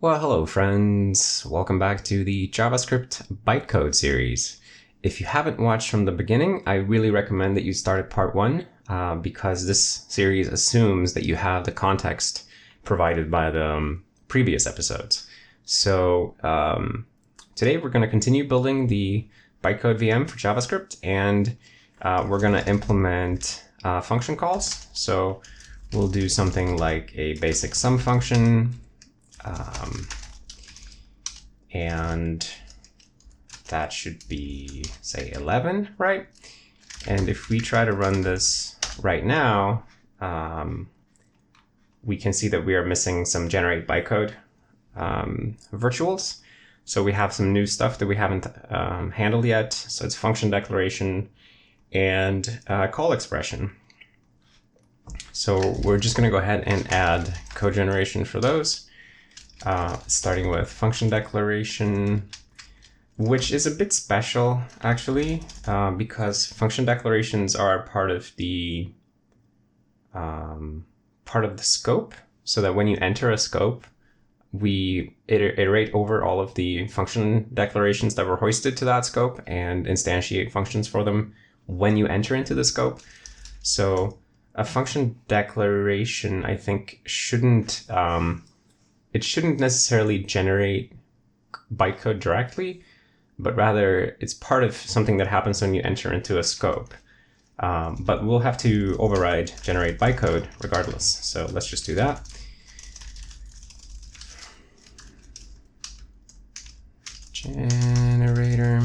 Well, hello friends. Welcome back to the JavaScript bytecode series. If you haven't watched from the beginning, I really recommend that you start at part 1 because this series assumes that you have the context provided by the previous episodes. So today we're going to continue building the bytecode VM for JavaScript, and we're going to implement function calls. So we'll do something like a basic sum function, and that should be, say, 11, right? And if we try to run this right now, we can see that we are missing some generate bytecode virtuals. So we have some new stuff that we haven't handled yet. So it's function declaration and call expression. So we're just going to go ahead and add code generation for those. Starting with function declaration, which is a bit special actually, because function declarations are part of the scope, so that when you enter a scope, we iterate over all of the function declarations that were hoisted to that scope and instantiate functions for them when you enter into the scope. So a function declaration, I think, shouldn't necessarily generate bytecode directly, but rather it's part of something that happens when you enter into a scope. But we'll have to override generate bytecode regardless. So let's just do that. Generator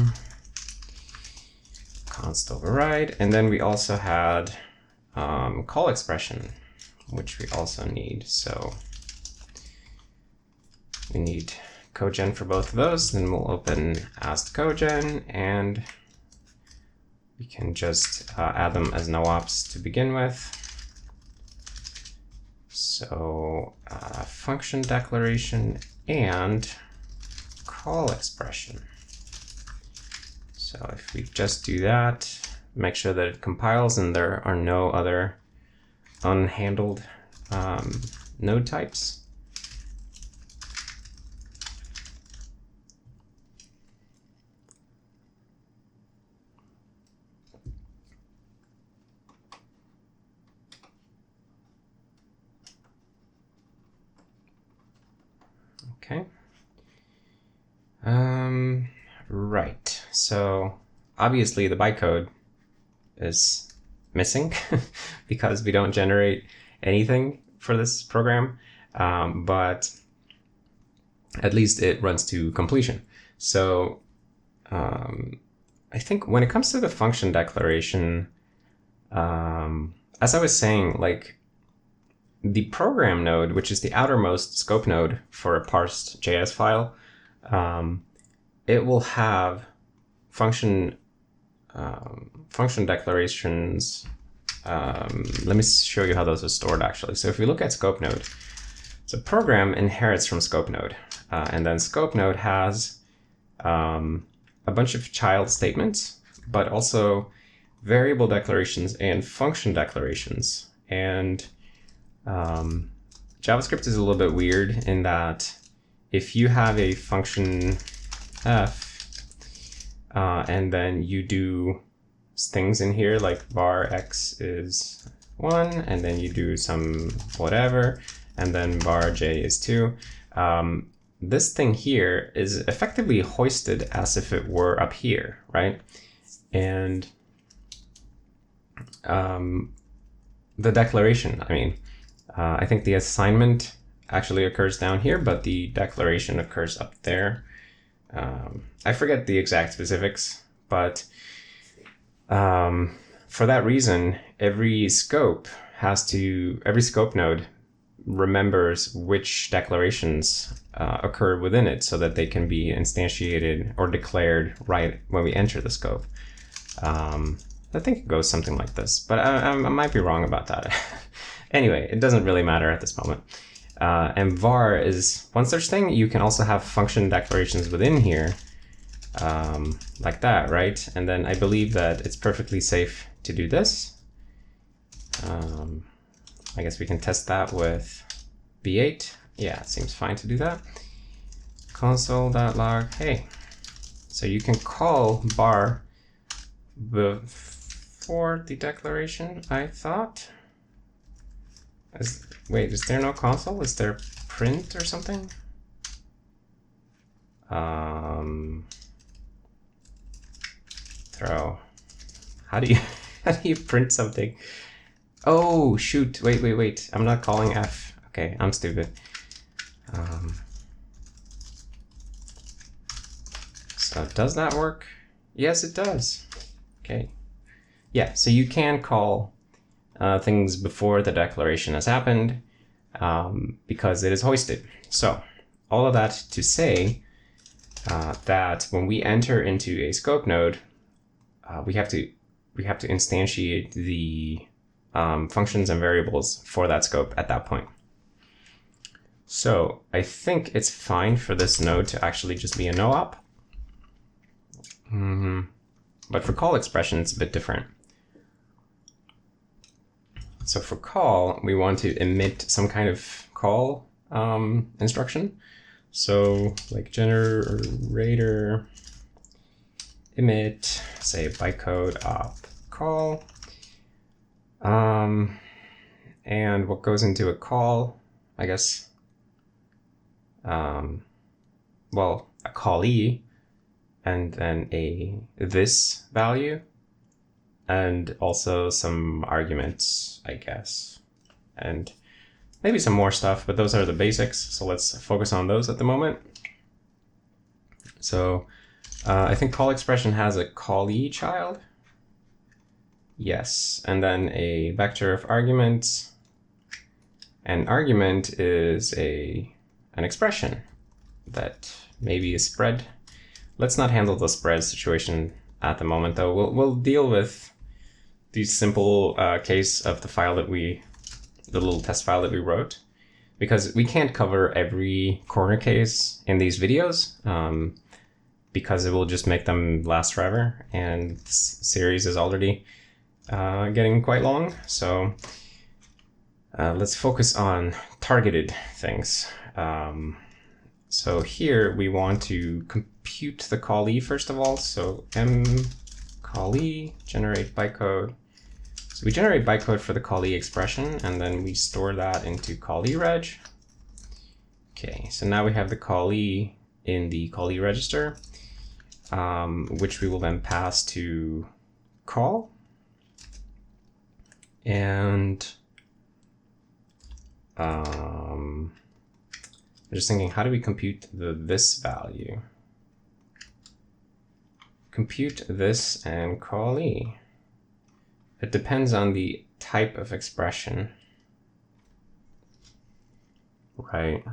const override. And then we also had call expression, which we also need. So we need cogen for both of those. Then we'll open ast cogen, and we can just add them as no ops to begin with. So function declaration and call expression. So if we just do that, make sure that it compiles and there are no other unhandled node types. Okay. Right. So obviously the bytecode is missing because we don't generate anything for this program, but at least it runs to completion. So I think when it comes to the function declaration, as I was saying, like, the program node, which is the outermost scope node for a parsed JS file, it will have function declarations. Let me show you how those are stored actually. So if we look at scope node, so program inherits from scope node, and then scope node has a bunch of child statements, but also variable declarations and function declarations. And JavaScript is a little bit weird in that if you have a function f and then you do things in here like var x is 1, and then you do some whatever, and then var j is 2, this thing here is effectively hoisted as if it were up here, right? And the declaration, I think the assignment actually occurs down here, but the declaration occurs up there. I forget the exact specifics, but for that reason, every scope node remembers which declarations occur within it so that they can be instantiated or declared right when we enter the scope. I think it goes something like this, but I might be wrong about that. Anyway, it doesn't really matter at this moment. And var is one such thing. You can also have function declarations within here, like that, right? And then I believe that it's perfectly safe to do this. I guess we can test that with B8. Yeah, it seems fine to do that. console.log, hey. So you can call bar before the declaration, I thought. Wait, is there no console? Is there print or something? Throw. How do you print something? Oh shoot! Wait! I'm not calling f. Okay, I'm stupid. So does that work? Yes, it does. Okay. Yeah. So you can call things before the declaration has happened because it is hoisted. So all of that to say that when we enter into a scope node, we have to instantiate the functions and variables for that scope at that point. So I think it's fine for this node to actually just be a no-op. But for call expression, it's a bit different. So for call, we want to emit some kind of call instruction. So like generator emit, say bytecode op call. And what goes into a call, I guess, well, a callee, and then this value, and also some arguments, I guess, and maybe some more stuff, but those are the basics. So let's focus on those at the moment. So I think call expression has a callee child. Yes, and then a vector of arguments. An argument is an expression that maybe is spread. Let's not handle the spread situation at the moment, though. We'll deal with the simple case of the file that the little test file that we wrote, because we can't cover every corner case in these videos because it will just make them last forever, and this series is already getting quite long. So let's focus on targeted things. So here we want to compute the callee first of all. So callee generate bytecode. So we generate bytecode for the callee expression, and then we store that into callee reg. Okay, so now we have the callee in the callee register, which we will then pass to call. And I'm just thinking, how do we compute this value? Compute this and callee. It depends on the type of expression, right?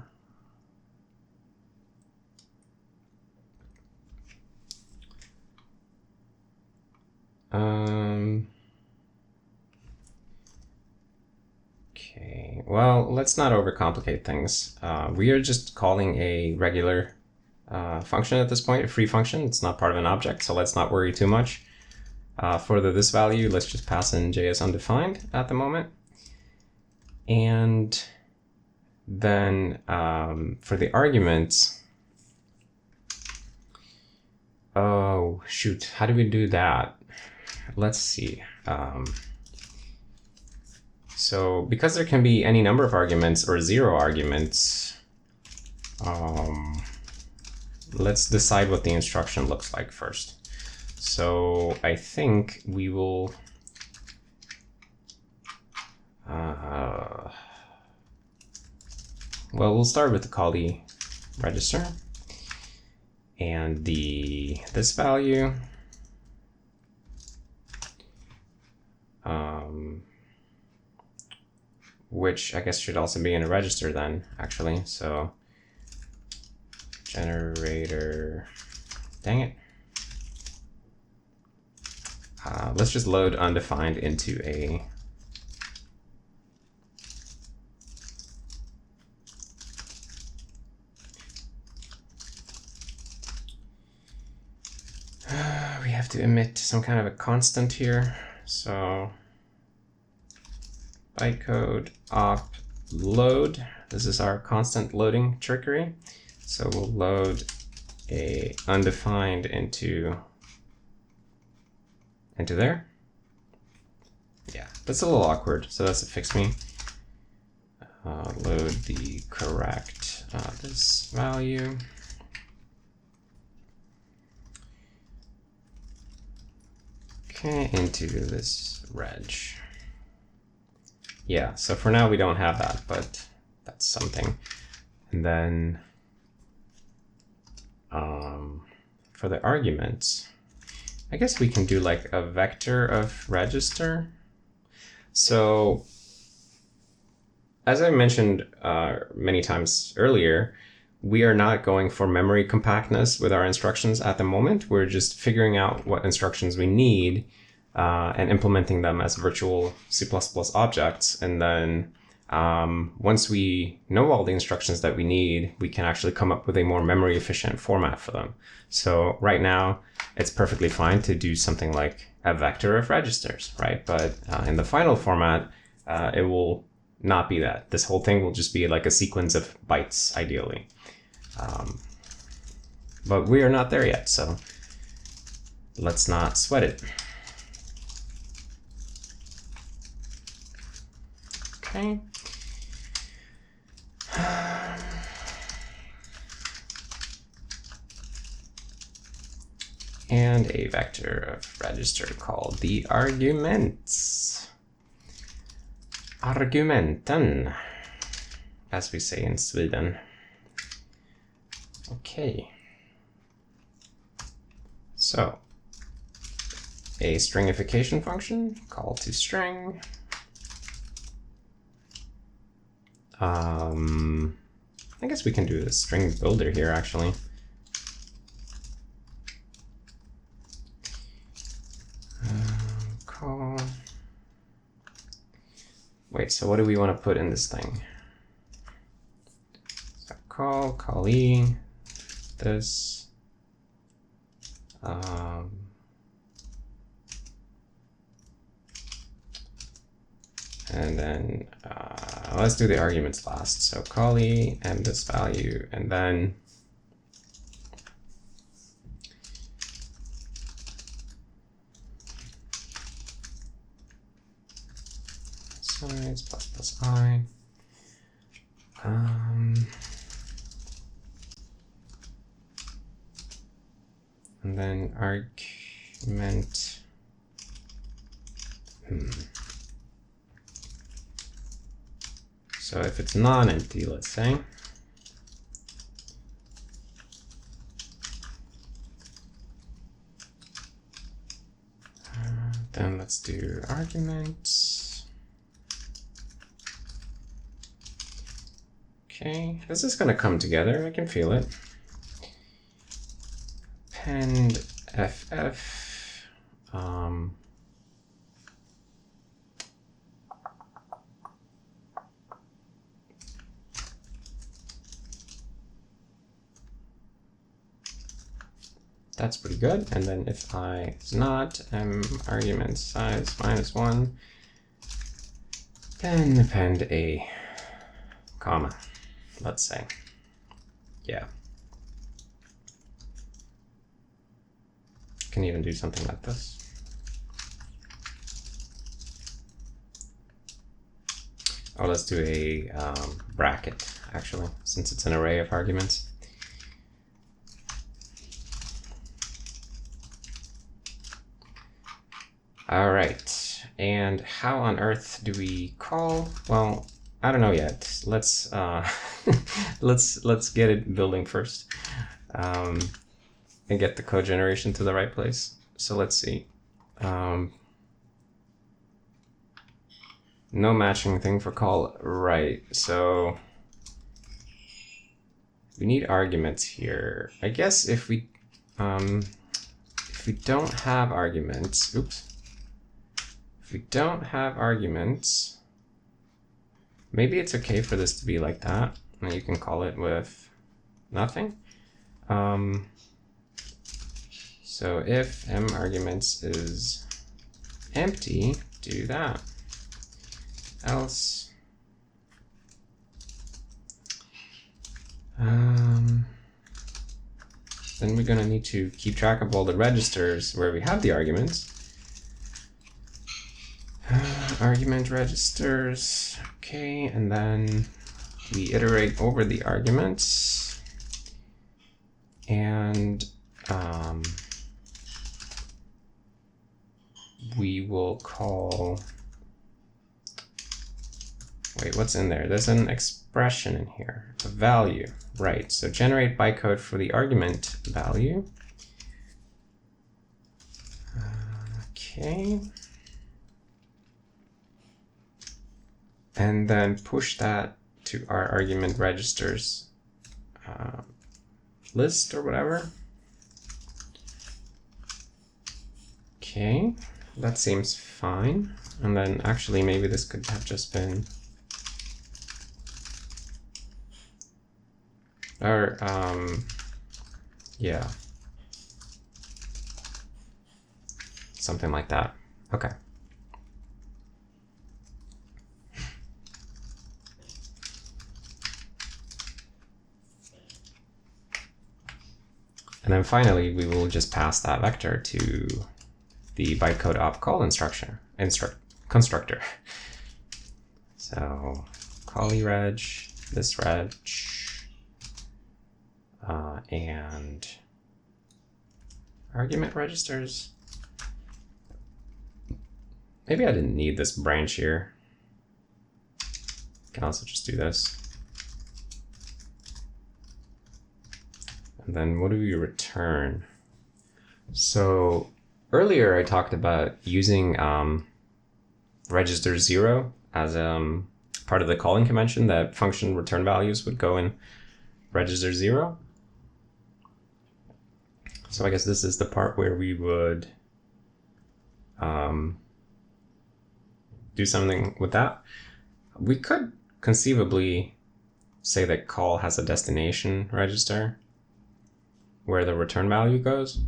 Okay, well, let's not overcomplicate things. We are just calling a regular function at this point, a free function. It's not part of an object, so let's not worry too much. For this value, let's just pass in JS undefined at the moment. And then for the arguments, oh shoot, how do we do that? Let's see. So because there can be any number of arguments or 0 arguments, let's decide what the instruction looks like first. So I think we will well, we'll start with the callee register and this value, which I guess should also be in a register then, actually. So generator, dang it. Let's just load undefined into a we have to emit some kind of a constant here. So bytecode op load. This is our constant loading trickery. So we'll load a undefined into there. Yeah, that's a little awkward, so that's a fix me. Load the correct this value. Okay, into this reg. Yeah, so for now we don't have that, but that's something. And then for the arguments, I guess we can do like a vector of register. So as I mentioned many times earlier, we are not going for memory compactness with our instructions at the moment. We're just figuring out what instructions we need and implementing them as virtual C++ objects. And then once we know all the instructions that we need, we can actually come up with a more memory efficient format for them. So right now, it's perfectly fine to do something like a vector of registers, right? But in the final format, it will not be that. This whole thing will just be like a sequence of bytes, ideally. But we are not there yet, so let's not sweat it. Okay. And a vector of register called the arguments. Argumenten, as we say in Sweden. Okay. So, a stringification function, call to string. I guess we can do a string builder here, actually. Call. Wait, so what do we want to put in this thing? So callee, this. And then let's do the arguments last. So callee and this value, and then size plus I. And then argument. So if it's non-empty, let's say, then let's do arguments. Okay, this is going to come together. I can feel it. Append ff. That's pretty good. And then if I is not argument size -1, then append a comma, let's say. Yeah. Can even do something like this. Oh, let's do a bracket, actually, since it's an array of arguments. All right, and how on earth do we call? Well, I don't know yet. Let's let's get it building first, and get the code generation to the right place. So let's see. No matching thing for call, right? So we need arguments here. I guess if we don't have arguments, oops. If we don't have arguments, maybe it's okay for this to be like that, and you can call it with nothing. So if m_arguments is empty, do that. Else, then we're gonna need to keep track of all the registers where we have the arguments. Argument registers, okay, and then we iterate over the arguments, and we will call, wait, what's in there? There's an expression in here, a value, right? So generate bytecode for the argument value. Okay. And then push that to our argument registers list or whatever. Okay, that seems fine. And then actually maybe this could have just been, or yeah, something like that. Okay. And then finally, we will just pass that vector to the bytecode opcall constructor. So callie reg, this reg, and argument registers. Maybe I didn't need this branch here. I can also just do this. And then what do we return? So earlier I talked about using register 0 as part of the calling convention, that function return values would go in register 0. So I guess this is the part where we would do something with that. We could conceivably say that call has a destination register where the return value goes.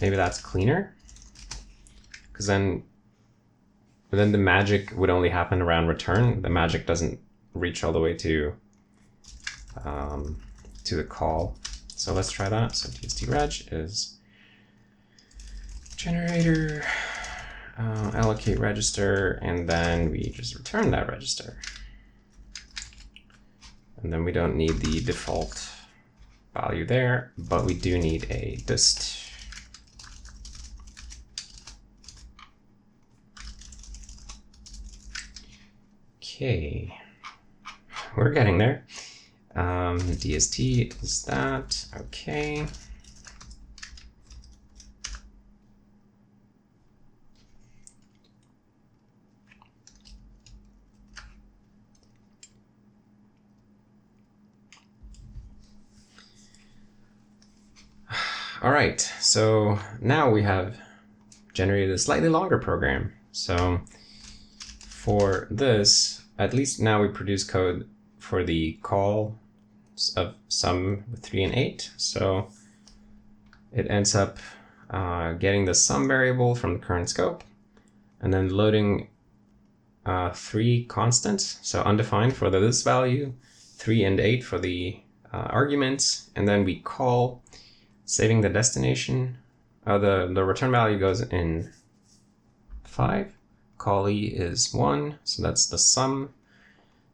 Maybe that's cleaner, because then the magic would only happen around return. The magic doesn't reach all the way to the call. So let's try that. So tstreg is generator allocate register, and then we just return that register. And then we don't need the default value there, but we do need a dist. Okay, we're getting there. DST is that, okay. All right, so now we have generated a slightly longer program. So for this, at least now we produce code for the call of sum 3 and 8. So it ends up getting the sum variable from the current scope, and then loading 3 constants, so undefined for the this value, 3 and 8 for the arguments, and then we call, saving the destination. The return value goes in 5. Callie is 1, so that's the sum.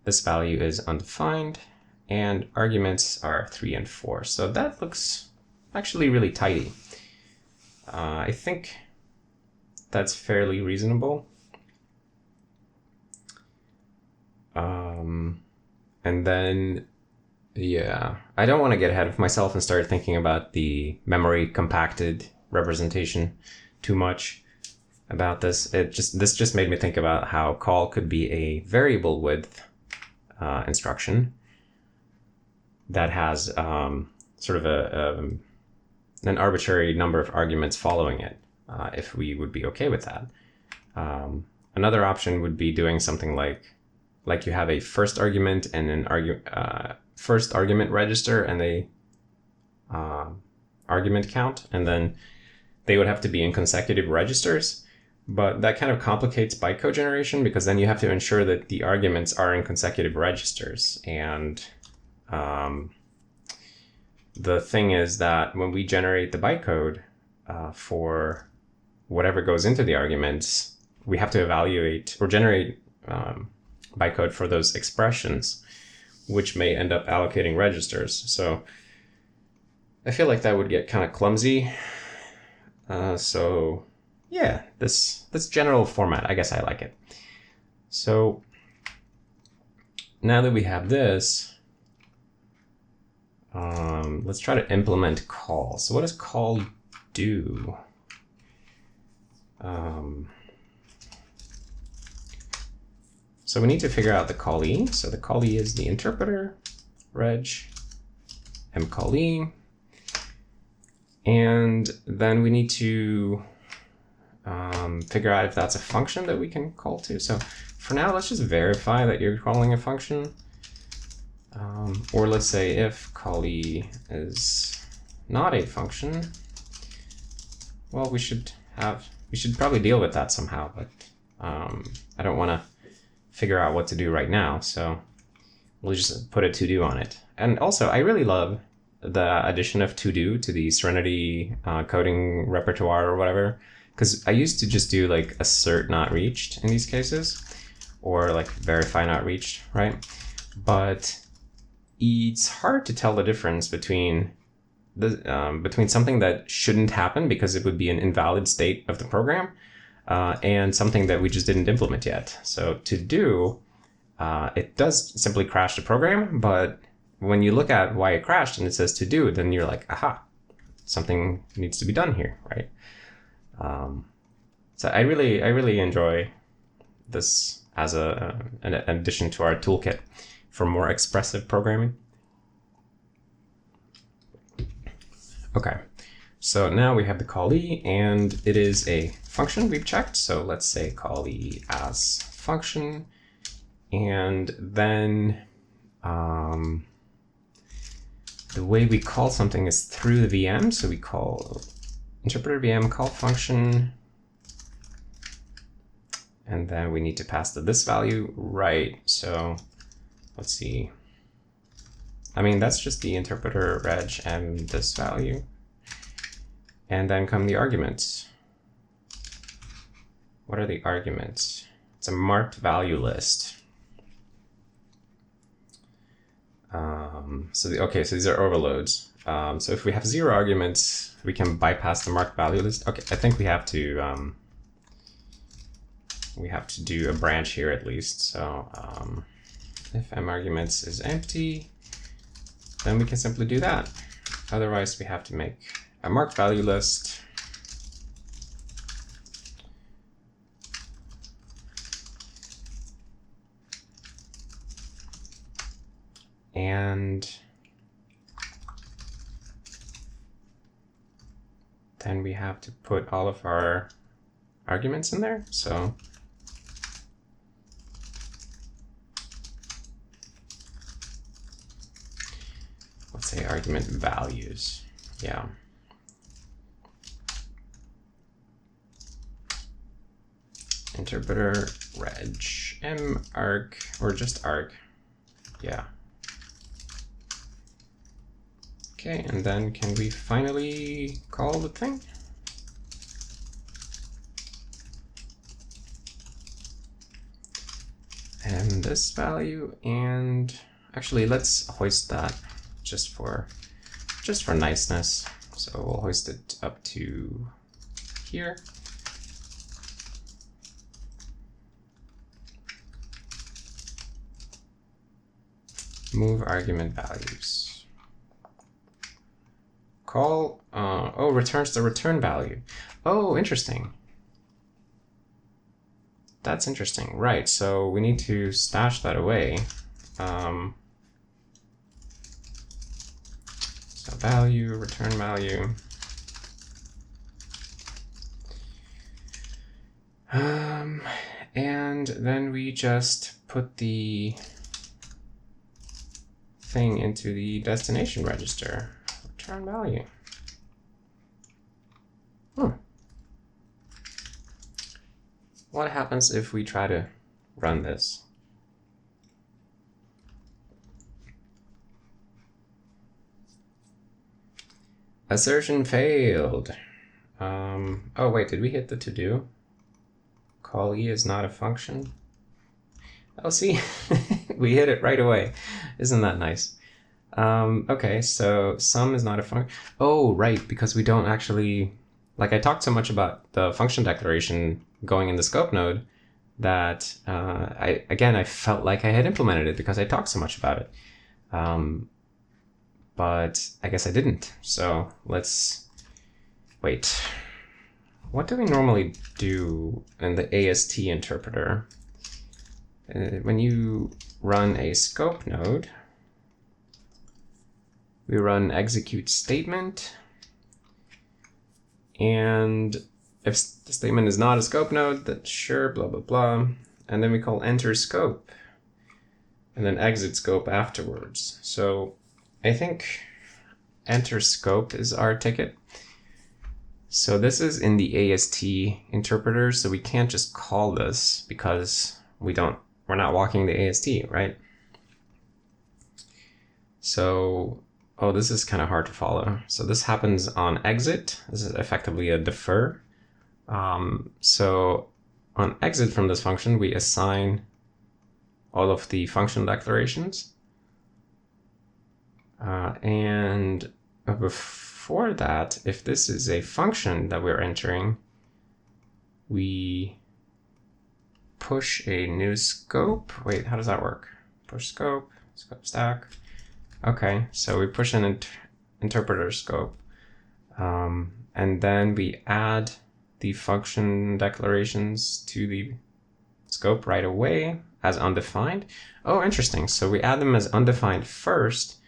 This value is undefined, and arguments are 3 and 4. So that looks actually really tidy. I think that's fairly reasonable. And then, yeah, I don't want to get ahead of myself and start thinking about the memory compacted representation too much about this. This just made me think about how call could be a variable width instruction that has sort of an arbitrary number of arguments following it, if we would be okay with that. Another option would be doing something like you have a first argument and an first argument register and a argument count, and then they would have to be in consecutive registers. But that kind of complicates bytecode generation, because then you have to ensure that the arguments are in consecutive registers. And The thing is that when we generate the bytecode for whatever goes into the arguments, we have to evaluate or generate bytecode for those expressions, which may end up allocating registers. So I feel like that would get kind of clumsy. So yeah, this general format, I guess I like it. So now that we have this, let's try to implement call. So what does call do? So we need to figure out the callee. So the callee is the interpreter, reg, mcallee. And then we need to figure out if that's a function that we can call to. So for now, let's just verify that you're calling a function. Or let's say if callee is not a function, well, we should probably deal with that somehow, but I don't want to figure out what to do right now, so we'll just put a to-do on it. And also, I really love the addition of to-do to the Serenity coding repertoire or whatever, because I used to just do like assert not reached in these cases, or like verify not reached, right? But it's hard to tell the difference between between something that shouldn't happen because it would be an invalid state of the program and something that we just didn't implement yet. So to do, it does simply crash the program, but when you look at why it crashed and it says to do, then you're like, aha, something needs to be done here, right? So I really enjoy this as an addition to our toolkit for more expressive programming. Okay, so now we have the callee, and it is a function we've checked. So let's say callee as function, and then the way we call something is through the VM. So we call interpreter VM call function, and then we need to pass to this value, right? So let's see. I mean, that's just the interpreter reg and this value. And then come the arguments. What are the arguments? It's a marked value list. So these are overloads. So if we have 0 arguments, we can bypass the marked value list. Okay, I think we have to do a branch here at least. So if m arguments is empty, then we can simply do that. Otherwise, we have to make a marked value list. And then we have to put all of our arguments in there. So let's say argument values. Yeah. Interpreter reg m arg, or just arg. Yeah. Okay, and then can we finally call the thing? And this value, and actually let's hoist that just for niceness. So we'll hoist it up to here. Move argument values. Call, oh, returns the return value. Oh, interesting. That's interesting, right? So we need to stash that away. So value, return value. And then we just put the thing into the destination register. Return value. What happens if we try to run this? Assertion failed. Oh wait, did we hit the to-do? Call E is not a function. Oh, see, we hit it right away. Isn't that nice? Okay, so sum is not a function. Oh, right, because we don't actually, like I talked so much about the function declaration going in the scope node that I felt like I had implemented it because I talked so much about it. But I guess I didn't. So let's wait. What do we normally do in the AST interpreter? When you run a scope node, we run execute statement. And if the statement is not a scope node, then sure, blah, blah, blah. And then we call enter scope and then exit scope afterwards. So I think enter scope is our ticket. So this is in the AST interpreter, so we can't just call this because we're not walking the AST, right? So, oh, this is kind of hard to follow. So this happens on exit. This is effectively a defer. So on exit from this function, we assign all of the function declarations. And before that, if this is a function that we're entering, we push a new scope. Wait, how does that work? Push scope, scope stack. Okay, so we push an interpreter scope. And then we add the function declarations to the scope right away as undefined. Oh, interesting. So we add them as undefined first,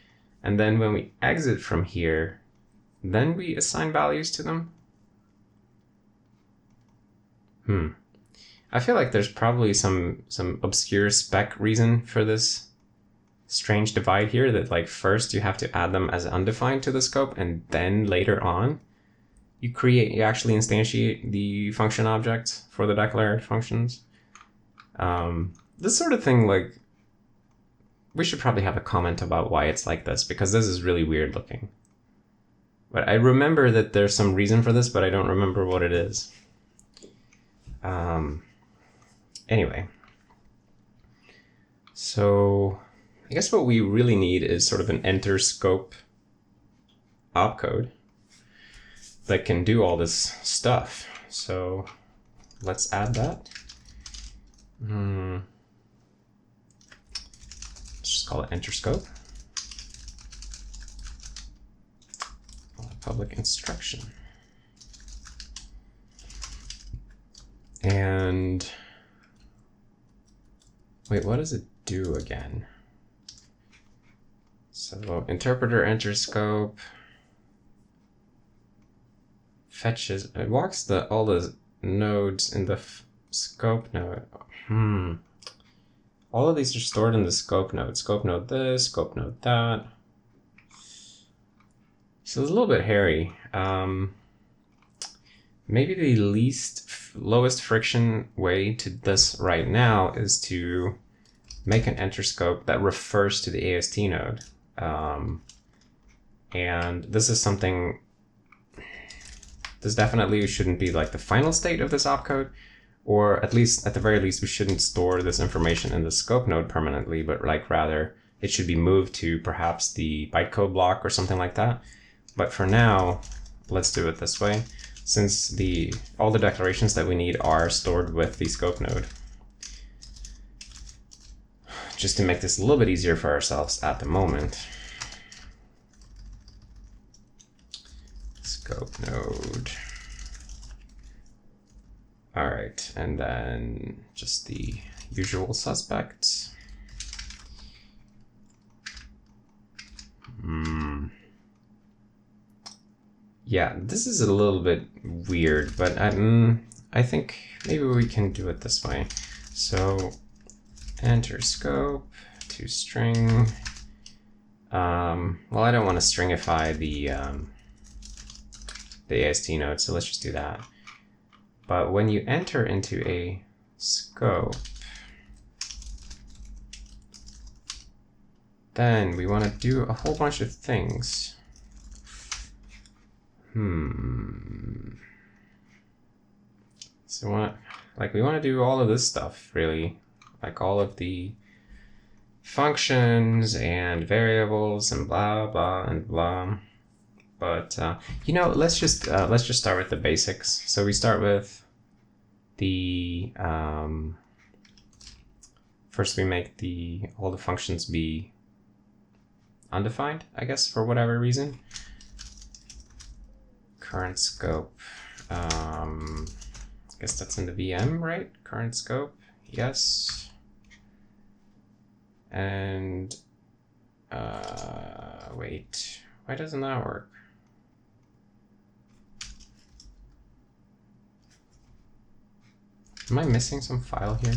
and then when we exit from here, then we assign values to them. I feel like there's probably some obscure spec reason for this strange divide here, that like first you have to add them as undefined to the scope, and then later on you actually instantiate the function objects for the declared functions. This sort of thing, like, we should probably have a comment about why it's like this, because this is really weird looking. But I remember that there's some reason for this, but I don't remember what it is. Anyway, so I guess what we really need is sort of an enter scope opcode that can do all this stuff. So let's add that. Let's just call it enter scope. Public instruction. And wait, what does it do again? So interpreter enter scope fetches, it walks all the nodes in the scope node. All of these are stored in the scope node. Scope node this, scope node that. So it's a little bit hairy. Maybe the lowest friction way to this right now is to make an enter scope that refers to the AST node. And this is something, this definitely shouldn't be like the final state of this opcode, or at the very least, we shouldn't store this information in the scope node permanently, but like rather it should be moved to perhaps the bytecode block or something like that. But for now, let's do it this way, since all the declarations that we need are stored with the scope node. Just to make this a little bit easier for ourselves at the moment. Scope node. All right, and then just the usual suspects. Yeah, this is a little bit weird, but I think maybe we can do it this way. So enter scope to string. Well, I don't want to stringify the AST node, so let's just do that. But when you enter into a scope, then we want to do a whole bunch of things. So we want to do all of this stuff, really. Like all of the functions and variables and blah, blah, and blah. But, let's just start with the basics. So we start with the, first we make all the functions be undefined, I guess, for whatever reason. Current scope. I guess that's in the VM, right? Current scope, yes. And, wait, why doesn't that work? Am I missing some file here?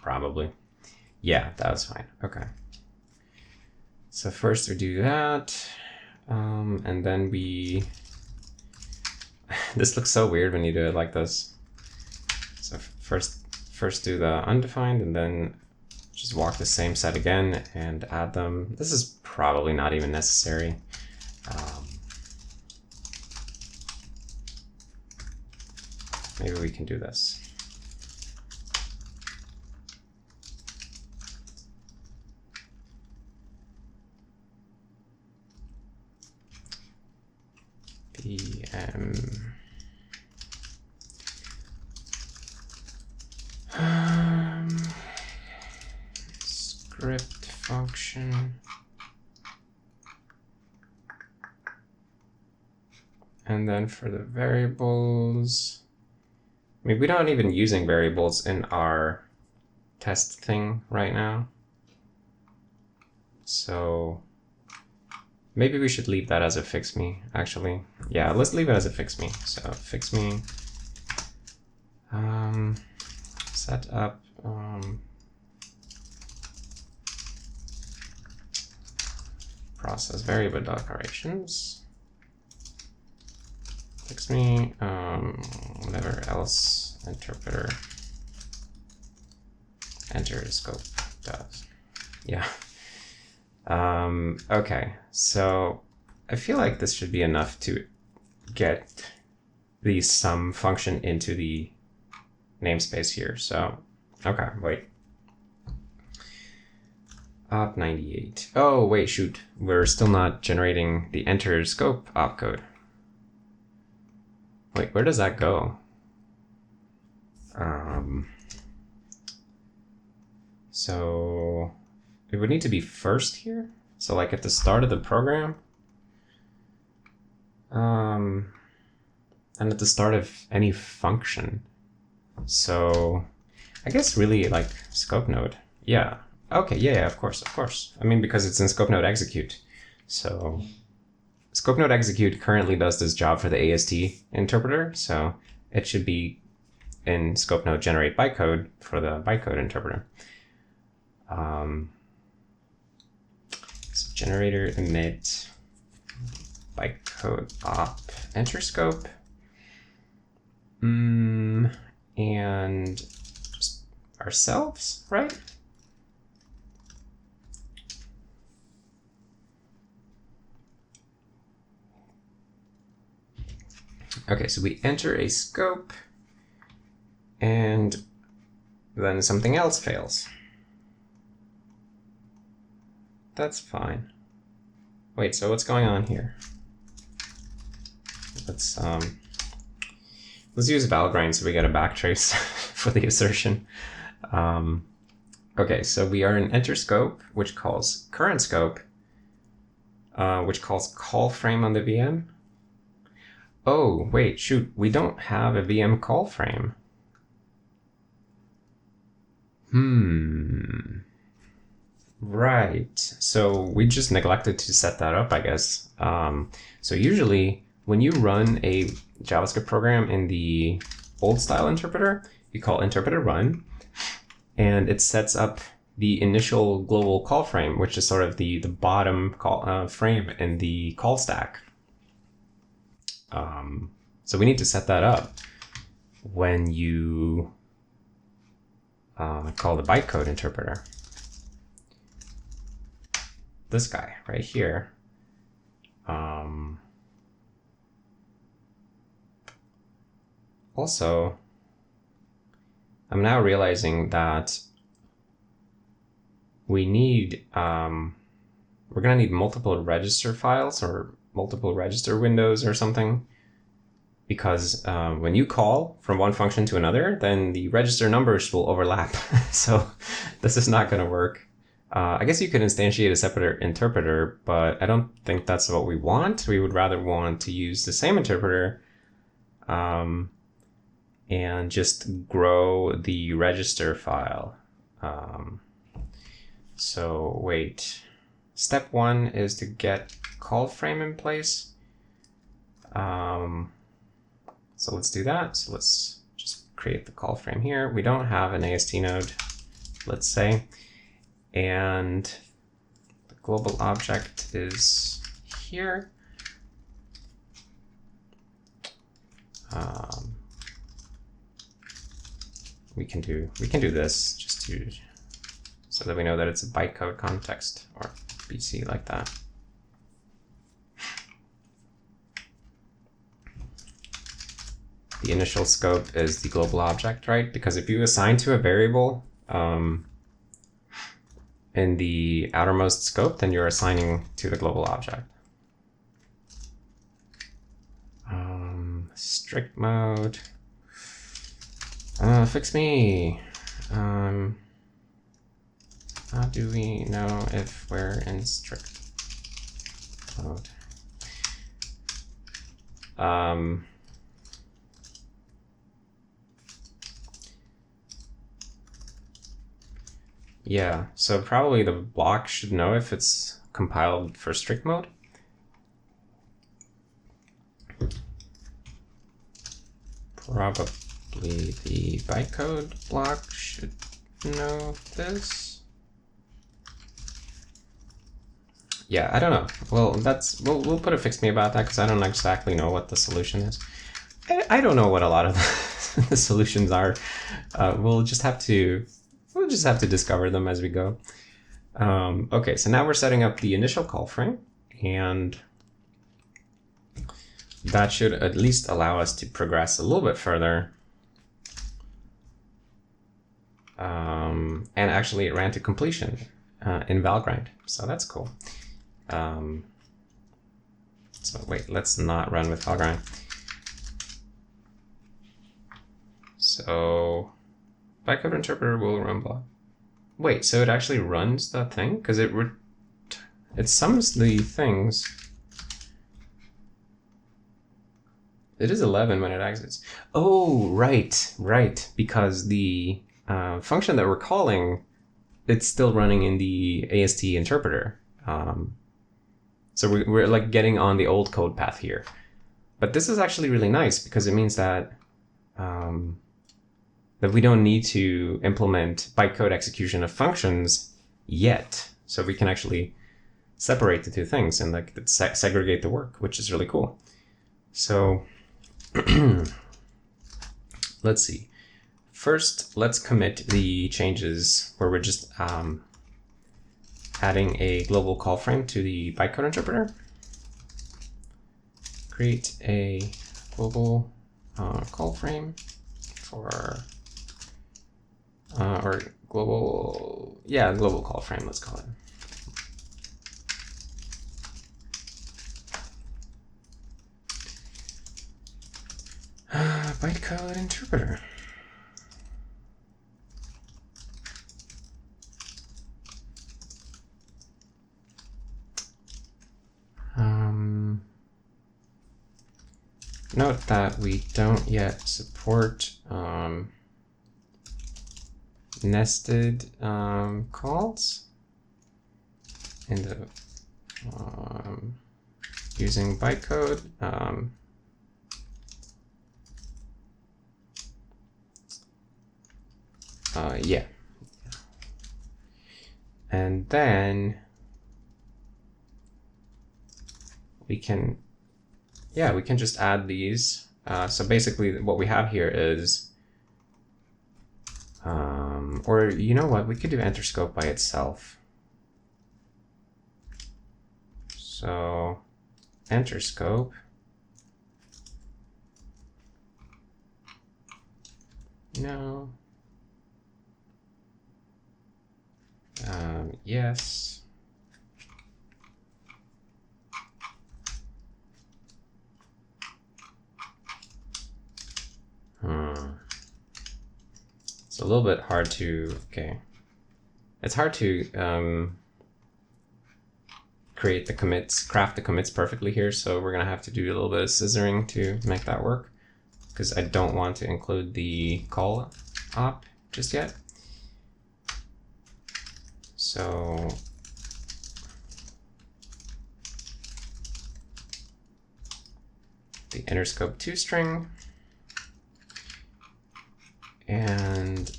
Probably. Yeah, that was fine. Okay. So first we do that, and then we... This looks so weird when you do it like this. So first do the undefined, and then just walk the same set again and add them. This is probably not even necessary. Maybe we can do this. VM script function, and then for the variables, I mean, we're not even using variables in our test thing right now, so maybe we should leave that as a fix me, actually. Yeah, let's leave it as a fix me. So fix me, set up, process variable declarations, fix me, whatever else interpreter enter scope does. Yeah. Okay, so I feel like this should be enough to get the sum function into the namespace here. So, okay, wait. Op98. Oh, wait, shoot. We're still not generating the enter scope opcode. Wait, where does that go? So it would need to be first here. So like at the start of the program. And at the start of any function. So I guess really like scope node. Yeah. Okay, yeah, of course. I mean, because it's in scope node execute. So scope node execute currently does this job for the AST interpreter. So it should be in scope node generate bytecode for the bytecode interpreter. So generator emit bytecode op enter scope. And just ourselves, right? Okay, so we enter a scope and then something else fails. That's fine. Wait, so what's going on here? Let's use Valgrind so we get a backtrace for the assertion. Okay, so we are in enter scope, which calls current scope, which calls call frame on the VM. Oh, wait, shoot, we don't have a VM call frame. Right, so we just neglected to set that up, I guess. So usually when you run a JavaScript program in the old style interpreter, you call interpreter run, and it sets up the initial global call frame, which is sort of the bottom call frame in the call stack. So we need to set that up when you call the bytecode interpreter. this guy right here. Also, I'm now realizing that we need, we're gonna need multiple register files or multiple register windows or something, because when you call from one function to another, then the register numbers will overlap. So this is not gonna work. I guess you could instantiate a separate interpreter, but I don't think that's what we want. We would rather want to use the same interpreter and just grow the register file. So wait, step 1 is to get call frame in place. So let's do that. So let's just create the call frame here. We don't have an AST node, let's say. And the global object is here. We can do this just to, so that we know that it's a bytecode context, or BC like that. The initial scope is the global object, right? Because if you assign to a variable in the outermost scope, then you're assigning to the global object. Strict mode. Fix me. How do we know if we're in strict mode? Yeah, so probably the block should know if it's compiled for strict mode. Probably the bytecode block should know this. Yeah, I don't know. Well, we'll put a fix me about that, because I don't exactly know what the solution is. I don't know what a lot of the solutions are. We'll just have to discover them as we go. Okay, so now we're setting up the initial call frame, and that should at least allow us to progress a little bit further. And actually it ran to completion in Valgrind, so that's cool. So wait, let's not run with Valgrind. So bytecode interpreter will run block. Wait, so it actually runs that thing? Because it sums the things. It is 11 when it exits. Oh, right. Because the function that we're calling, it's still running in the AST interpreter. So we're like getting on the old code path here. But this is actually really nice, because it means that that we don't need to implement bytecode execution of functions yet. So we can actually separate the two things and like segregate the work, which is really cool. So let's see. First, let's commit the changes where we're just adding a global call frame to the bytecode interpreter. Create a global call frame for or global call frame, let's call it. Bytecode interpreter. Note that we don't yet support nested calls in the using bytecode. Yeah. And then we can just add these. So basically what we have here is, or you know what, we could do enter scope by itself. So enter scope. No. Yes. It's a little bit hard to, okay. It's hard to create the commits, craft the commits perfectly here, so we're gonna have to do a little bit of scissoring to make that work, because I don't want to include the call op just yet. So the enter scope 2 string, and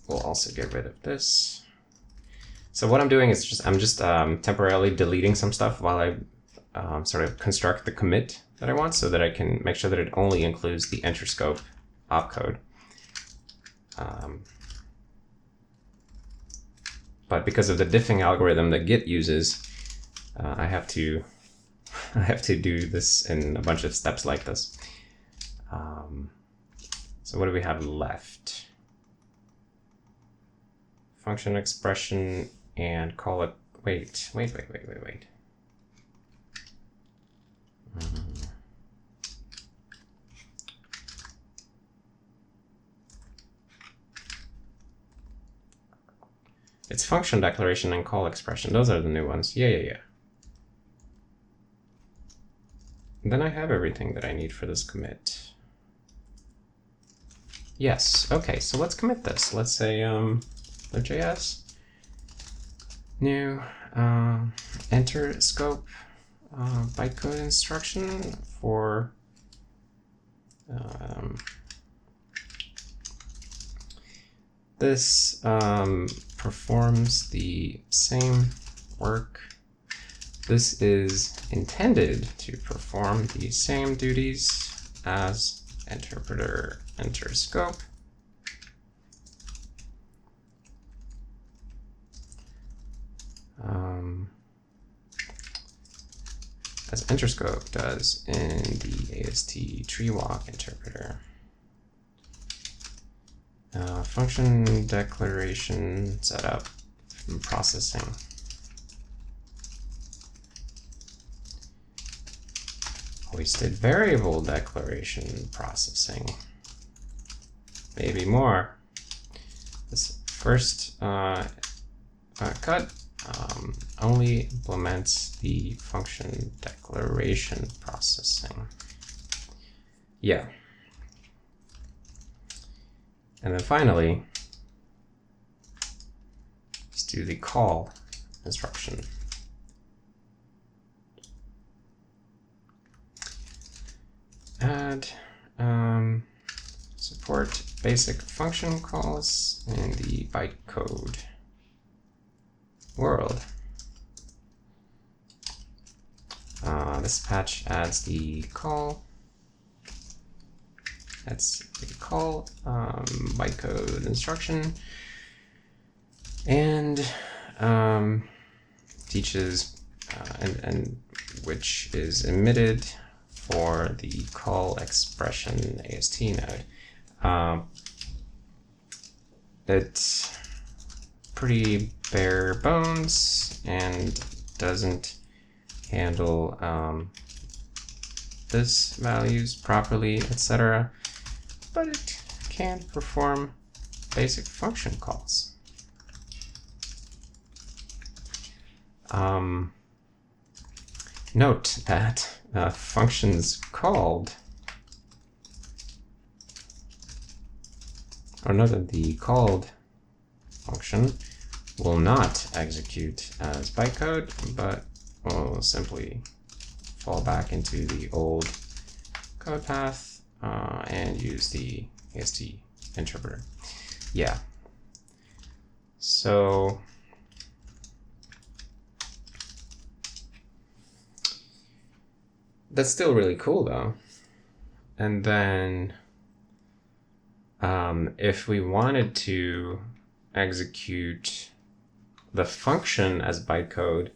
we'll also get rid of this. So what I'm doing is I'm just temporarily deleting some stuff while I sort of construct the commit that I want, so that I can make sure that it only includes the enter scope opcode. But because of the diffing algorithm that Git uses, I have to do this in a bunch of steps like this. So what do we have left? Function expression and call it. Wait. It's function declaration and call expression. Those are the new ones. Yeah. Then I have everything that I need for this commit. Yes. Okay, so let's commit this. Let's say Node.js new enter scope bytecode instruction for this performs the same work. This is intended to perform the same duties as interpreter enter scope. As enter scope does in the AST tree walk interpreter. Function declaration setup and processing. Hoisted variable declaration processing. Maybe more. This first cut only implements the function declaration processing. Yeah. And then finally, let's do the call instruction. Add support basic function calls in the bytecode world. This patch adds the call. That's the call bytecode instruction, and teaches and which is emitted for the call expression AST node. It's pretty bare bones and doesn't handle this values properly, etc. But it can perform basic function calls. Note that functions called, or note that the called function will not execute as bytecode, but will simply fall back into the old code path and use the AST interpreter. Yeah. So that's still really cool though. And then if we wanted to execute the function as bytecode,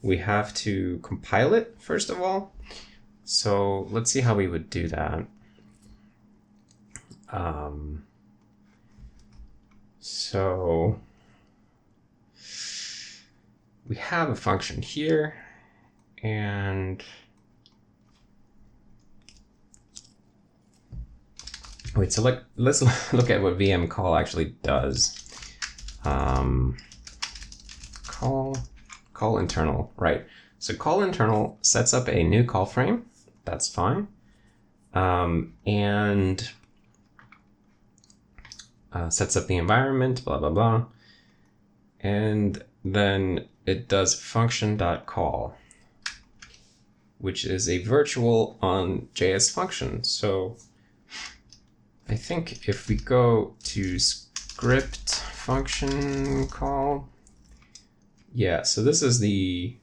we have to compile it first of all. So let's see how we would do that. So we have a function here, and wait, so let's look at what VM call actually does. Call internal, right? So call internal sets up a new call frame. That's fine. And sets up the environment, blah, blah, blah. And then it does function.call, which is a virtual on JS function. So I think if we go to script function call, yeah, so this is the,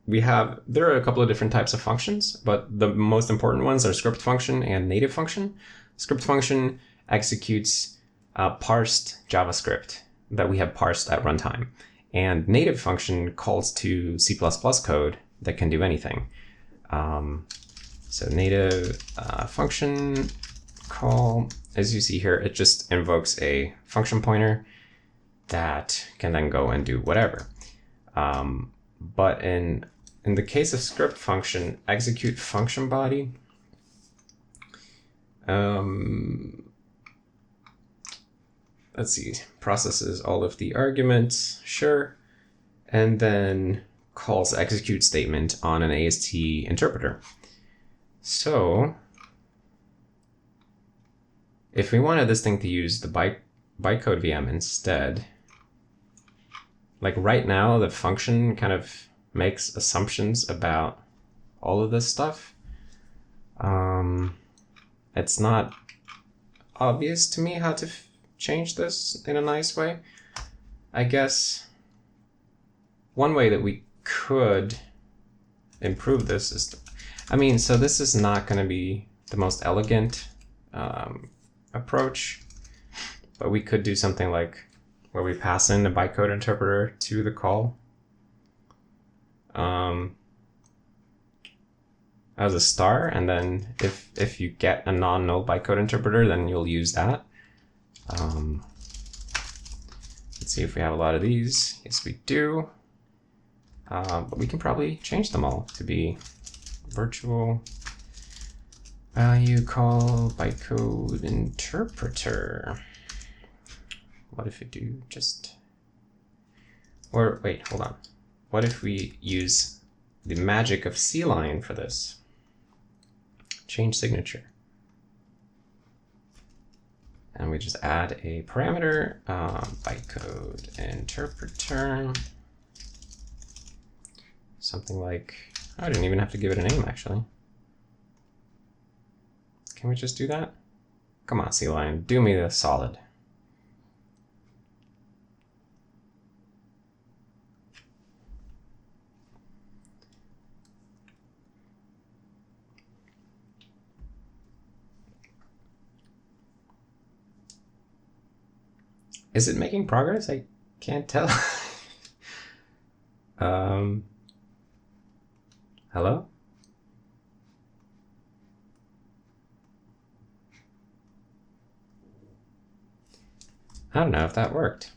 there are a couple of different types of functions, but the most important ones are script function and native function. Script function executes parsed JavaScript that we have parsed at runtime. And native function calls to C++ code that can do anything. So native function call, as you see here, it just invokes a function pointer that can then go and do whatever. But in the case of script function, execute function body, let's see, processes all of the arguments, sure, and then calls execute statement on an AST interpreter. So if we wanted this thing to use the bytecode VM instead, like right now, the function kind of makes assumptions about all of this stuff. It's not obvious to me how to change this in a nice way. I guess one way that we could improve this is, so this is not going to be the most elegant approach, but we could do something like where we pass in the bytecode interpreter to the call as a star, and then if you get a non-null bytecode interpreter, then you'll use that. Let's see if we have a lot of these. Yes, we do. But we can probably change them all to be virtual value call bytecode interpreter. What if we do just, or wait, hold on. What if we use the magic of C-line for this? Change signature. And we just add a parameter, bytecode interpreter. Something like, I didn't even have to give it a name actually. Can we just do that? Come on, C-line, do me the solid. Is it making progress? I can't tell. Hello? I don't know if that worked.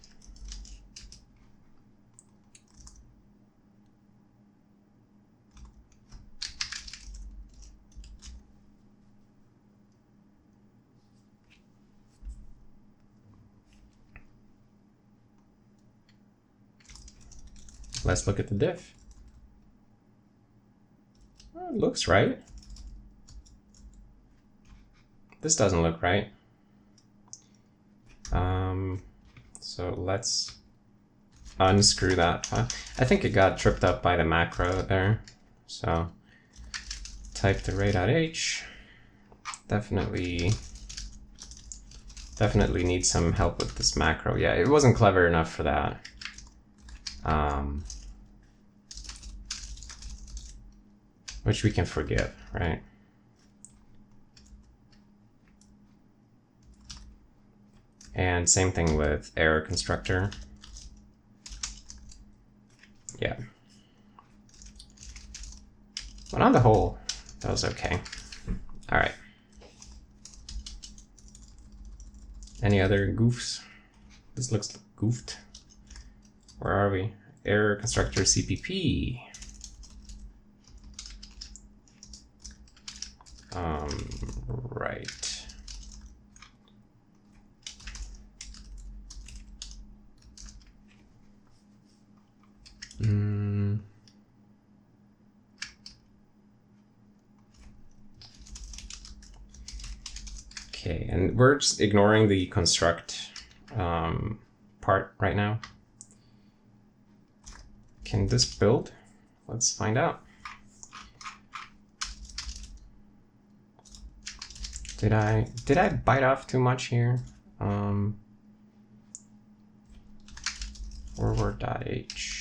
Let's look at the diff. Well, it looks right. This doesn't look right. So let's unscrew that file. I think it got tripped up by the macro there. So type the ray.h. Definitely need some help with this macro. Yeah, it wasn't clever enough for that. Which we can forgive, right? And same thing with error constructor. But on the whole, that was okay. All right. Any other goofs? This looks goofed. Where are we? Error constructor CPP. Right. Okay, and we're just ignoring the construct part right now. Can this build? Let's find out. Did I bite off too much here? Forward.h.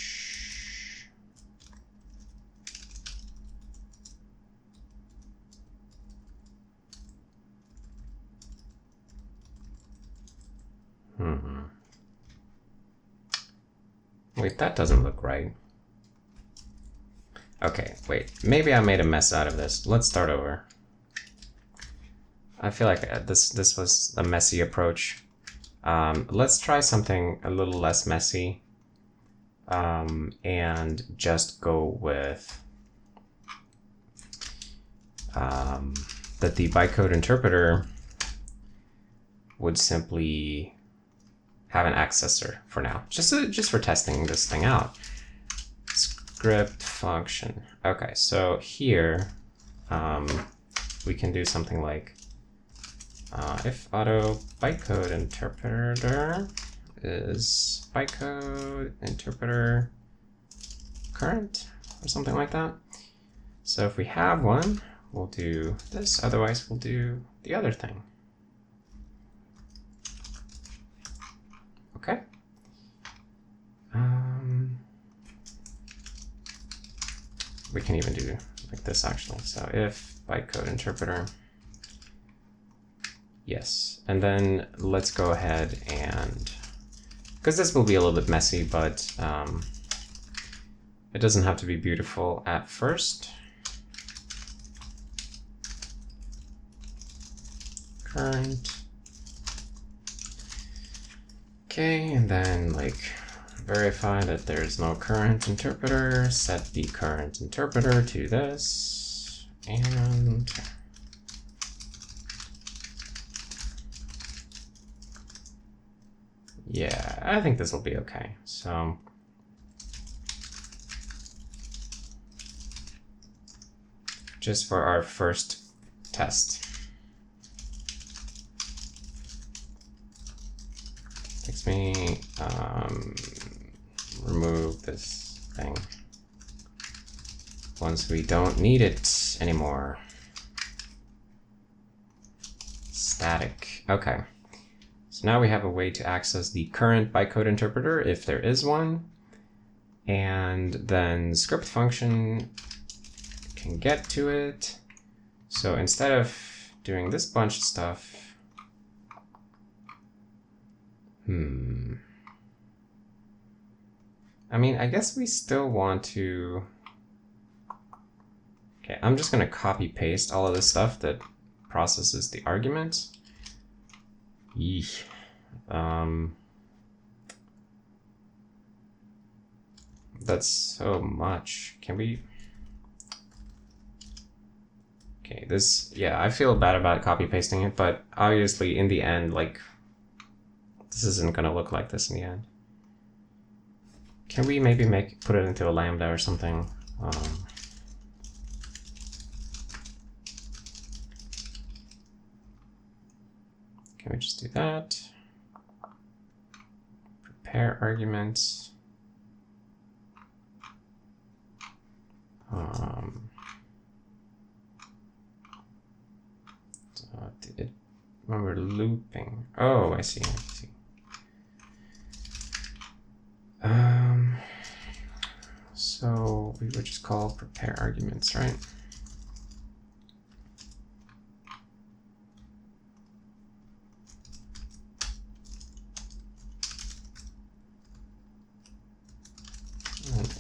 Wait, that doesn't look right. Okay, wait, maybe I made a mess out of this. Let's start over. I feel like this was a messy approach. Let's try something a little less messy, and just go with that the bytecode interpreter would simply have an accessor for now, just for testing this thing out. Script function. Okay, so here we can do something like if auto bytecode interpreter is bytecode interpreter current or something like that. So if we have one, we'll do this. Otherwise, we'll do the other thing. Okay. We can even do like this actually. So if bytecode interpreter, yes. And then let's go ahead and, because this will be a little bit messy, but it doesn't have to be beautiful at first. Current. Okay, and then like verify that there is no current interpreter, set the current interpreter to this, and yeah, I think this will be okay. So just for our first test. Takes me remove this thing once we don't need it anymore. Static. Okay. So now we have a way to access the current bytecode interpreter if there is one, and then script function can get to it. So instead of doing this bunch of stuff, I mean, I guess we still want to. Okay, I'm just going to copy paste all of this stuff that processes the arguments. Yeesh. That's so much. Can we? Okay, this, yeah, I feel bad about copy pasting it, but obviously in the end, like, this isn't gonna look like this in the end. Can we maybe put it into a lambda or something? Can we just do that? Prepare arguments. When we're looping. Oh, I see. So we would just call prepare arguments, right?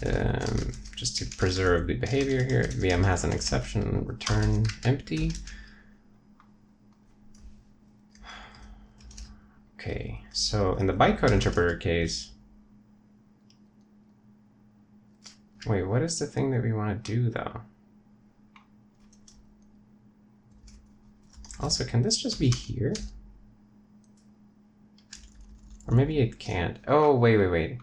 And just just to preserve the behavior here. VM has an exception, return empty. Okay, so in the bytecode interpreter case, wait, what is the thing that we want to do though? Also, can this just be here? Or maybe it can't. Oh, wait.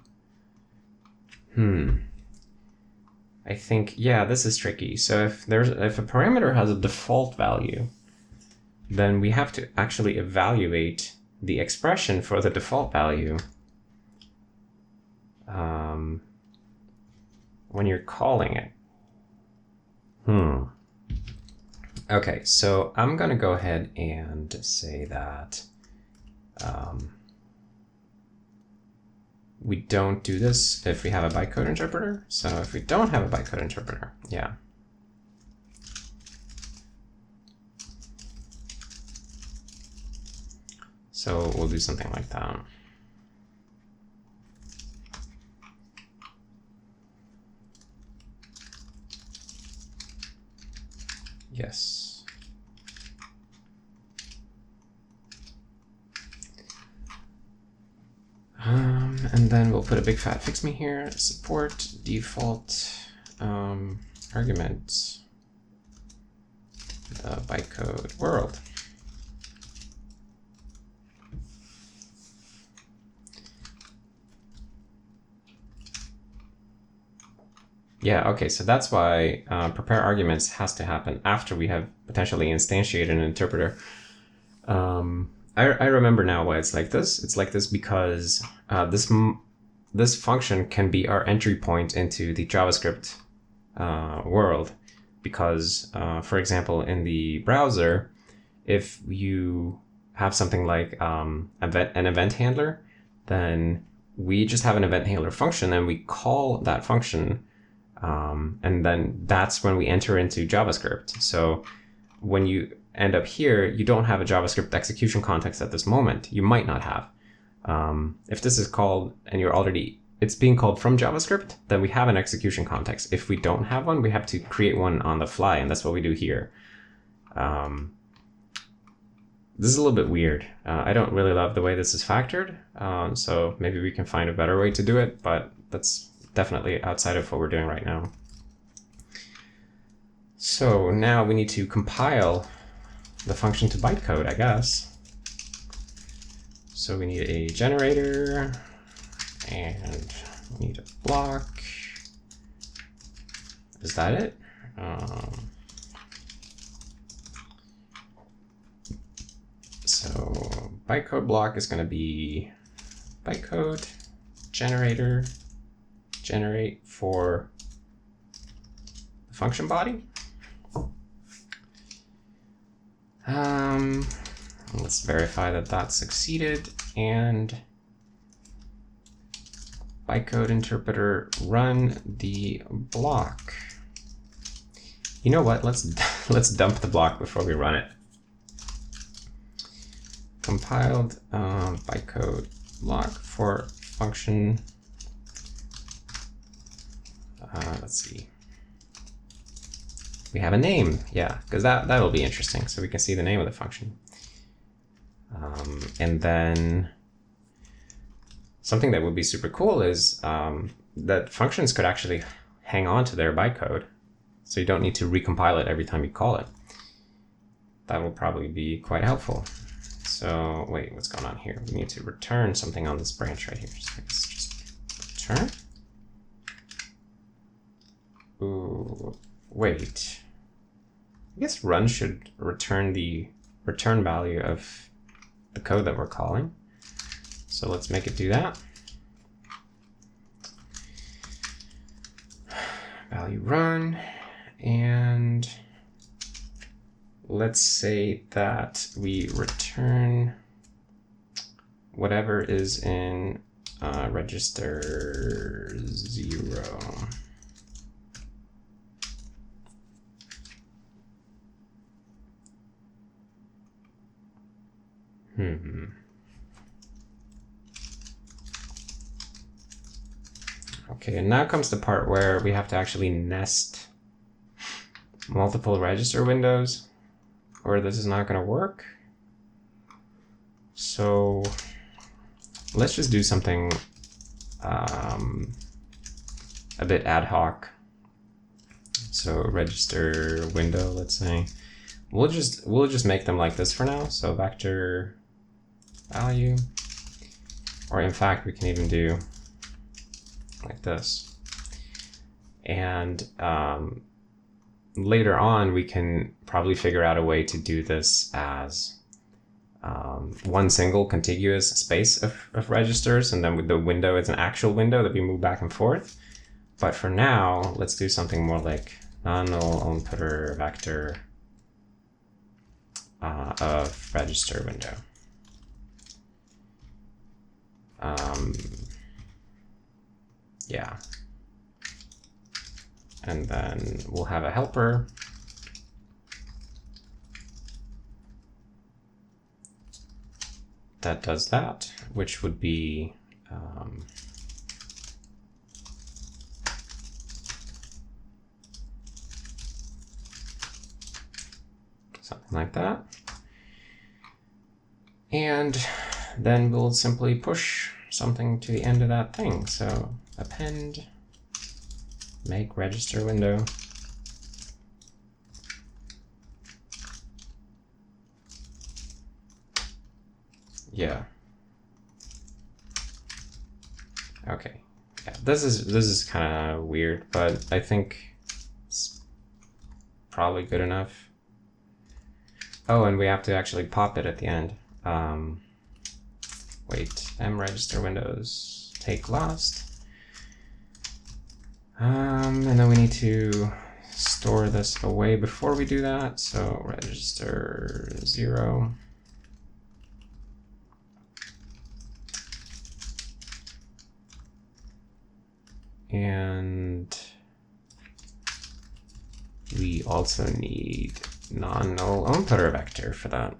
I think, yeah, this is tricky. So if a parameter has a default value, then we have to actually evaluate the expression for the default value when you're calling it. Okay, so I'm gonna go ahead and say that we don't do this if we have a bytecode interpreter. So if we don't have a bytecode interpreter, yeah. So we'll do something like that. Yes. And then we'll put a big fat fix me here. Support default arguments. The bytecode world. Yeah, okay, so that's why prepare arguments has to happen after we have potentially instantiated an interpreter. I remember now why it's like this. It's like this because this function can be our entry point into the JavaScript world. Because, for example, in the browser, if you have something like an event handler, then we just have an event handler function and we call that function. And then that's when we enter into JavaScript. So when you end up here, you don't have a JavaScript execution context at this moment. You might not have. If this is called and it's being called from JavaScript, then we have an execution context. If we don't have one, we have to create one on the fly, and that's what we do here. This is a little bit weird. I don't really love the way this is factored, so maybe we can find a better way to do it, but that's definitely outside of what we're doing right now. So now we need to compile the function to bytecode, I guess. So we need a generator, and we need a block. Is that it? So bytecode block is going to be bytecode generator generate for the function body. Let's verify that that succeeded, and bytecode interpreter run the block. You know what? Let's dump the block before we run it. Compiled bytecode block for function. Let's see. We have a name, yeah, because that'll be interesting. So we can see the name of the function. And then something that would be super cool is that functions could actually hang on to their bytecode. So you don't need to recompile it every time you call it. That will probably be quite helpful. So wait, what's going on here? We need to return something on this branch right here. So let's just return. Ooh, wait. I guess run should return the return value of the code that we're calling. So let's make it do that. Value run, and let's say that we return whatever is in register 0. Okay, and now comes the part where we have to actually nest multiple register windows, or this is not going to work. So let's just do something a bit ad hoc. So register window, let's say. We'll just make them like this for now. So vector value, or in fact, we can even do like this. And later on, we can probably figure out a way to do this as one single contiguous space of registers, and then with the window is an actual window that we move back and forth. But for now, let's do something more like non-null onPutter vector of register window. Yeah. And then we'll have a helper. That does that, which would be something like that. And then we'll simply push something to the end of that thing. So append, make register window. Yeah. Okay. Yeah, this is kind of weird, but I think it's probably good enough. Oh, and we have to actually pop it at the end. Wait, m register windows take last. And then we need to store this away before we do that. So register 0. And we also need non-null onPutter vector for that.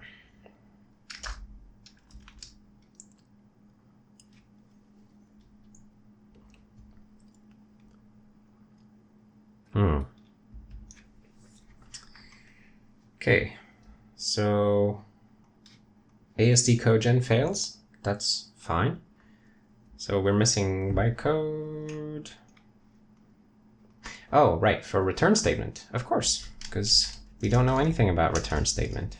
Okay, so ASD codegen fails. That's fine. So we're missing bytecode. Oh, right, for return statement, of course, because we don't know anything about return statement.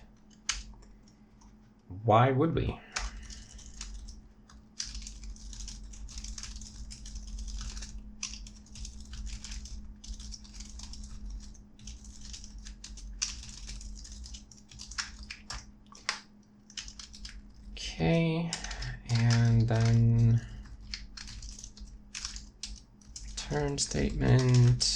Why would we? Okay, and then return statement.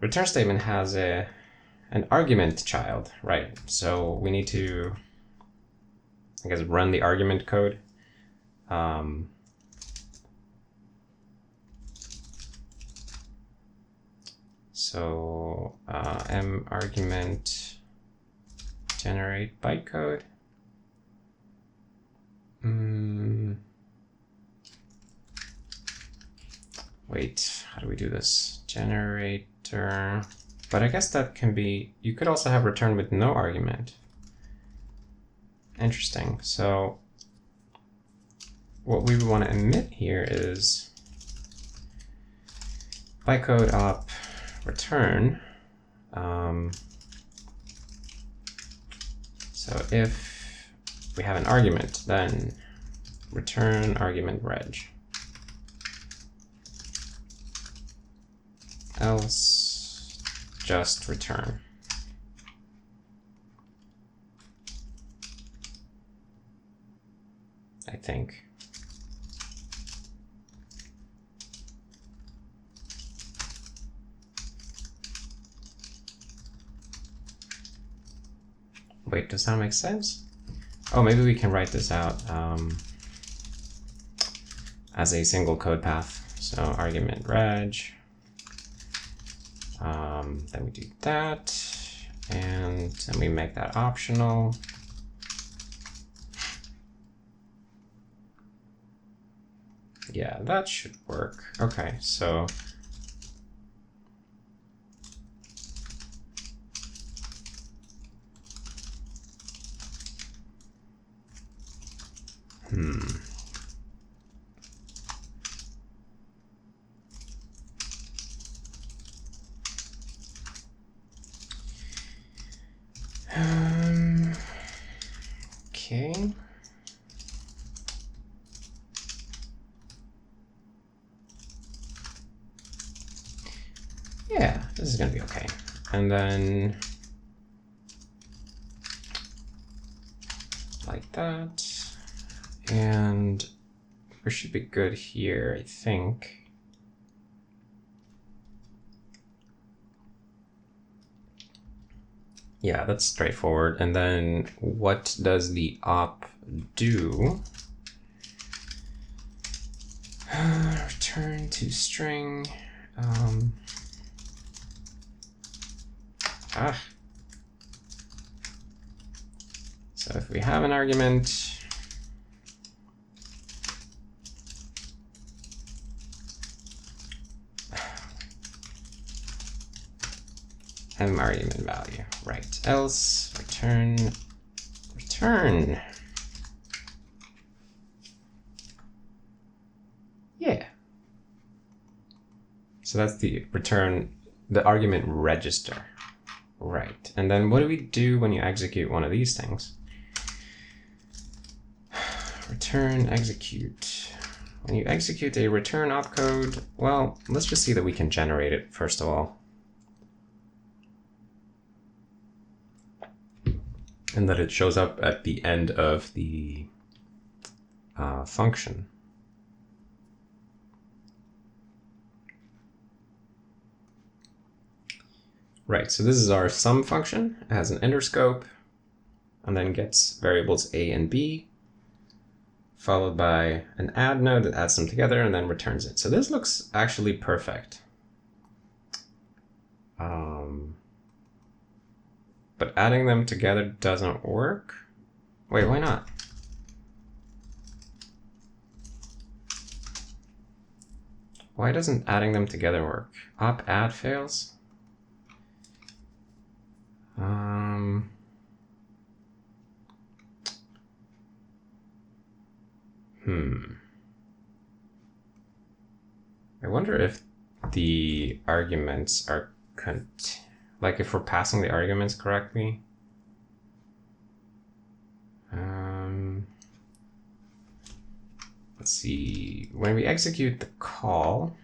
Return statement has an argument child, right? So we need to, I guess, run the argument code. So m argument generate bytecode. Wait, how do we do this? Generator. But I guess that can be, you could also have return with no argument. Interesting. So what we want to emit here is bytecode op return. So if we have an argument, then return argument reg. Else just return. I think. Wait, does that make sense? Oh, maybe we can write this out as a single code path. So argument reg. Then we do that, and then we make that optional. Yeah, that should work. Okay, so okay. Yeah, this is gonna be okay. And then like that. And we should be good here, I think. Yeah, that's straightforward. And then what does the op do? Return to string. So if we have an argument, m argument value, right? Else return. Yeah. So that's the return, the argument register. Right. And then what do we do when you execute one of these things? Return execute. When you execute a return opcode, well, let's just see that we can generate it first of all. And that it shows up at the end of the function. Right, so this is our sum function. It has an enter scope and then gets variables a and b, followed by an add node that adds them together and then returns it. So this looks actually perfect. But adding them together doesn't work. Wait, why not? Why doesn't adding them together work? Op add fails? I wonder if the arguments are like if we're passing the arguments correctly. Let's see, when we execute the call,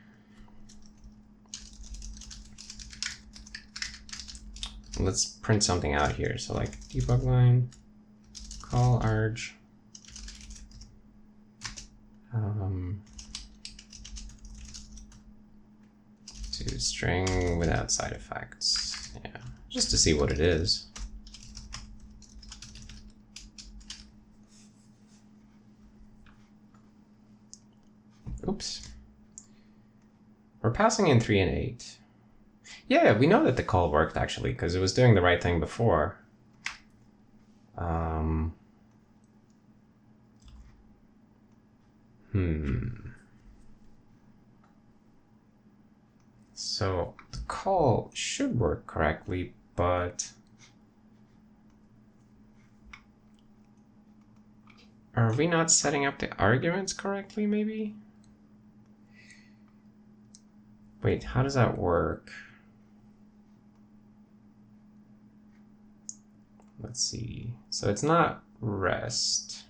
let's print something out here. So like debug line, call arg, to string without side effects. Yeah, just to see what it is. Oops. We're passing in 3 and 8. Yeah, we know that the call worked actually, because it was doing the right thing before. So the call should work correctly, but are we not setting up the arguments correctly, maybe? Wait, how does that work? Let's see. So it's not rest.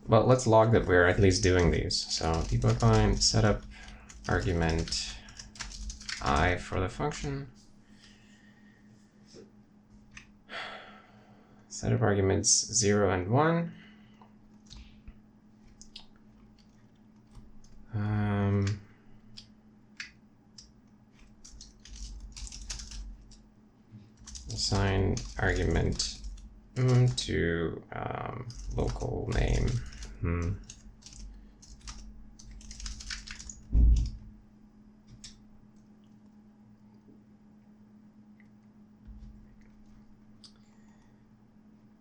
Well, let's log that we're at least doing these. So debug line, setup argument I for the function. Setup arguments 0 and 1. assign argument to local name.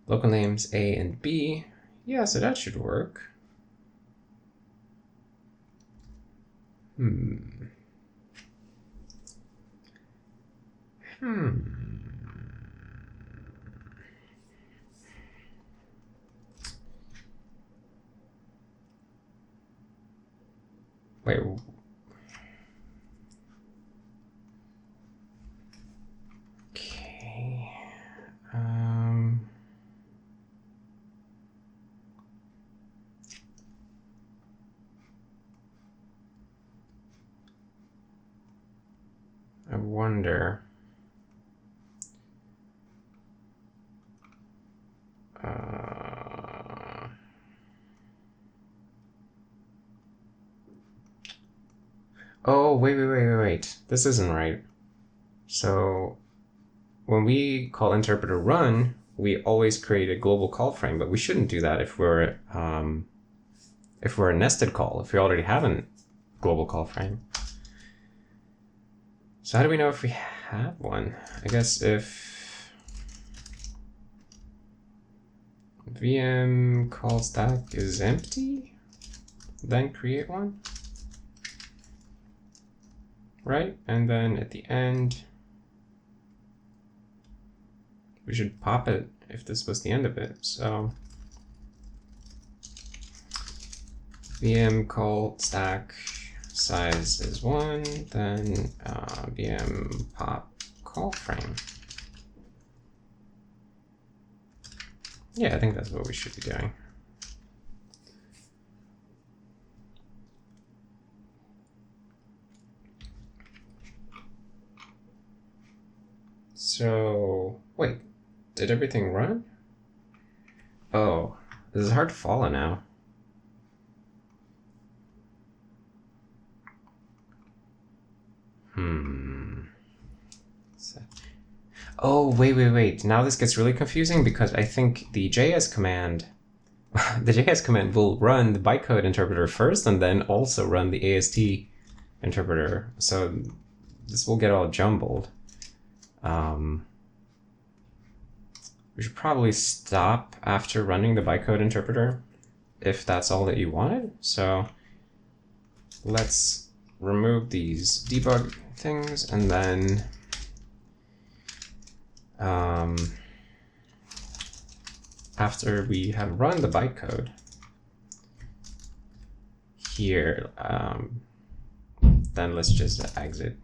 Local names A and B. Yeah, so that should work. Wait. Okay. I wonder. Oh, wait. This isn't right. So when we call interpreter run, we always create a global call frame, but we shouldn't do that if we're a nested call, if we already have a global call frame. So how do we know if we have one? I guess if VM call stack is empty, then create one, right? And then at the end, we should pop it if this was the end of it. So VM call stack size is 1, then VM pop call frame. Yeah, I think that's what we should be doing. So, wait, did everything run? Oh, this is hard to follow now. Oh, wait. Now this gets really confusing because I think the JS command, will run the bytecode interpreter first and then also run the AST interpreter. So this will get all jumbled. We should probably stop after running the bytecode interpreter if that's all that you wanted. So let's remove these debug things and then after we have run the bytecode here, then let's just exit.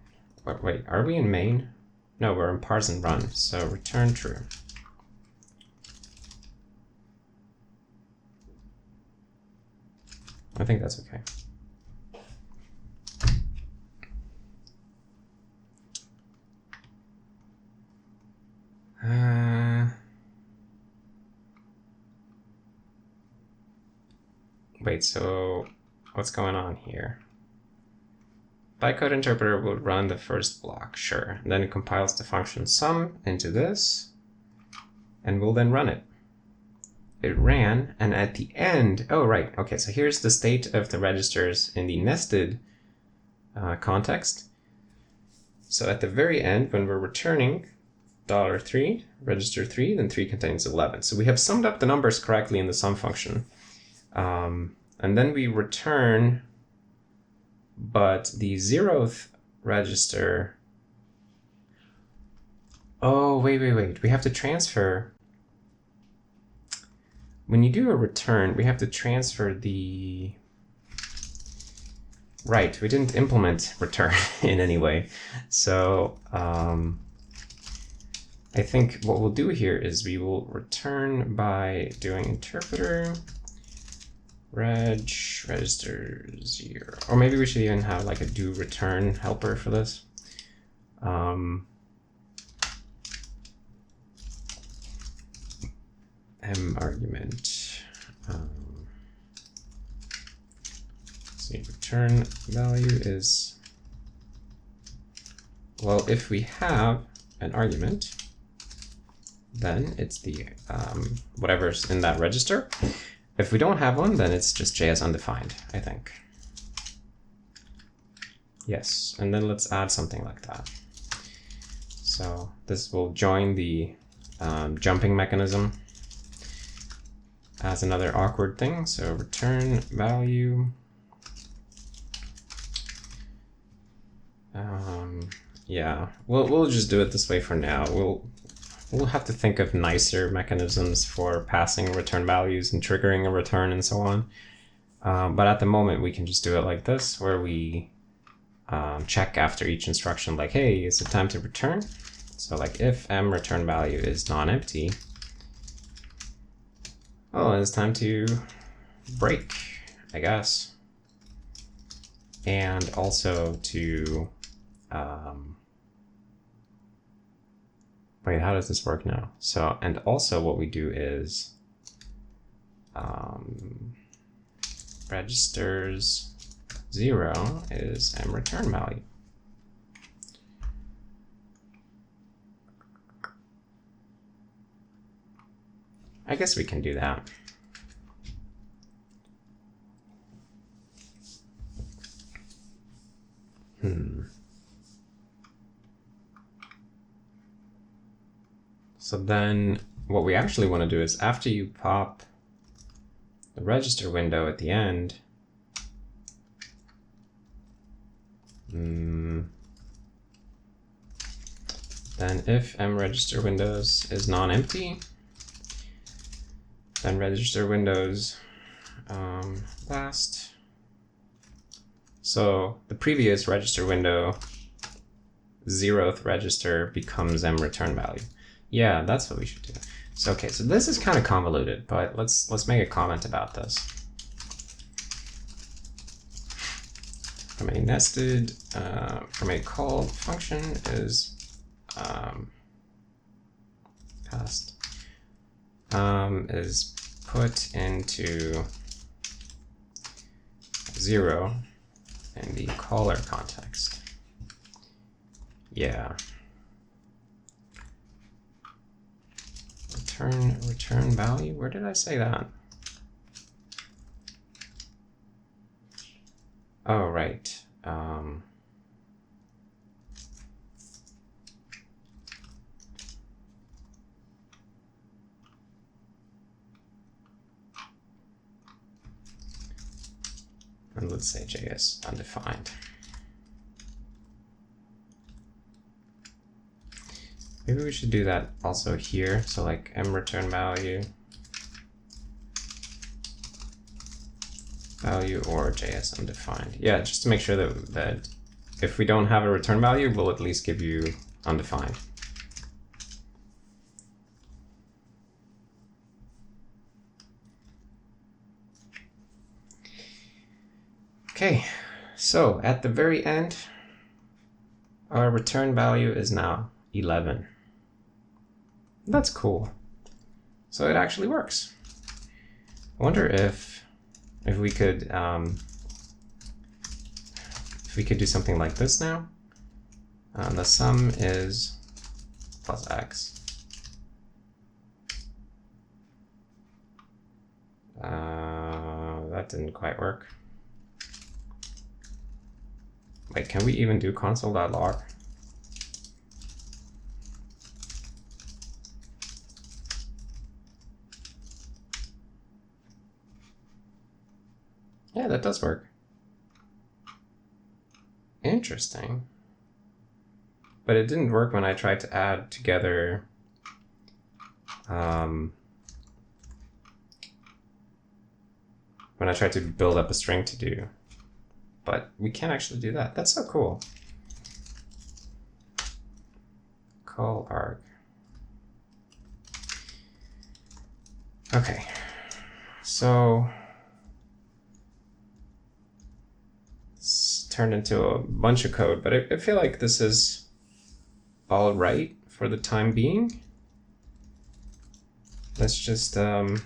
Wait, are we in main? No, we're in parse and run, so return true. I think that's okay. Wait, so what's going on here? Bytecode interpreter will run the first block, sure. And then it compiles the function sum into this, and we'll then run it. It ran, and at the end, oh right, okay, so here's the state of the registers in the nested context. So at the very end, when we're returning $3, register 3, then 3 contains 11. So we have summed up the numbers correctly in the sum function. And then we return, but the 0th register, oh, wait, we have to transfer. When you do a return, we have to transfer the, right, we didn't implement return in any way. So I think what we'll do here is we will return by doing interpreter register 0. Or maybe we should even have like a do return helper for this. M argument. So return value is, well, if we have an argument, then it's the whatever's in that register. If we don't have one, then it's just JS undefined, I think. Yes, and then let's add something like that. So this will join the jumping mechanism as another awkward thing. So return value. Yeah, we'll just do it this way for now. We'll have to think of nicer mechanisms for passing return values and triggering a return and so on. But at the moment, we can just do it like this, where we check after each instruction, like, hey, is it time to return? So like if m return value is non-empty, oh, it's time to break, I guess. And also to, wait, how does this work now? So, and also what we do is registers 0 is m return value. I guess we can do that. So then what we actually want to do is after you pop the register window at the end, then if m register windows is non-empty, then register windows last. So the previous register window, 0th register, becomes m return value. Yeah, that's what we should do. So okay, so this is kind of convoluted, but let's make a comment about this. From a nested, from a call function is passed, is put into 0 in the caller context. Yeah. Return value. Where did I say that? Oh, right. And let's say JS undefined. Maybe we should do that also here. So like m return value or JS undefined. Yeah, just to make sure that if we don't have a return value, we'll at least give you undefined. Okay, so at the very end, our return value is now 11. That's cool. So it actually works. I wonder if we could do something like this now. The sum is plus x. That didn't quite work. Wait, can we even do console.log? Yeah, that does work. Interesting. But it didn't work when I tried to add together when I tried to build up a string to do. But we can actually do that. That's so cool. Call arg. Okay, so it's turned into a bunch of code, but I feel like this is all right for the time being. Let's just let's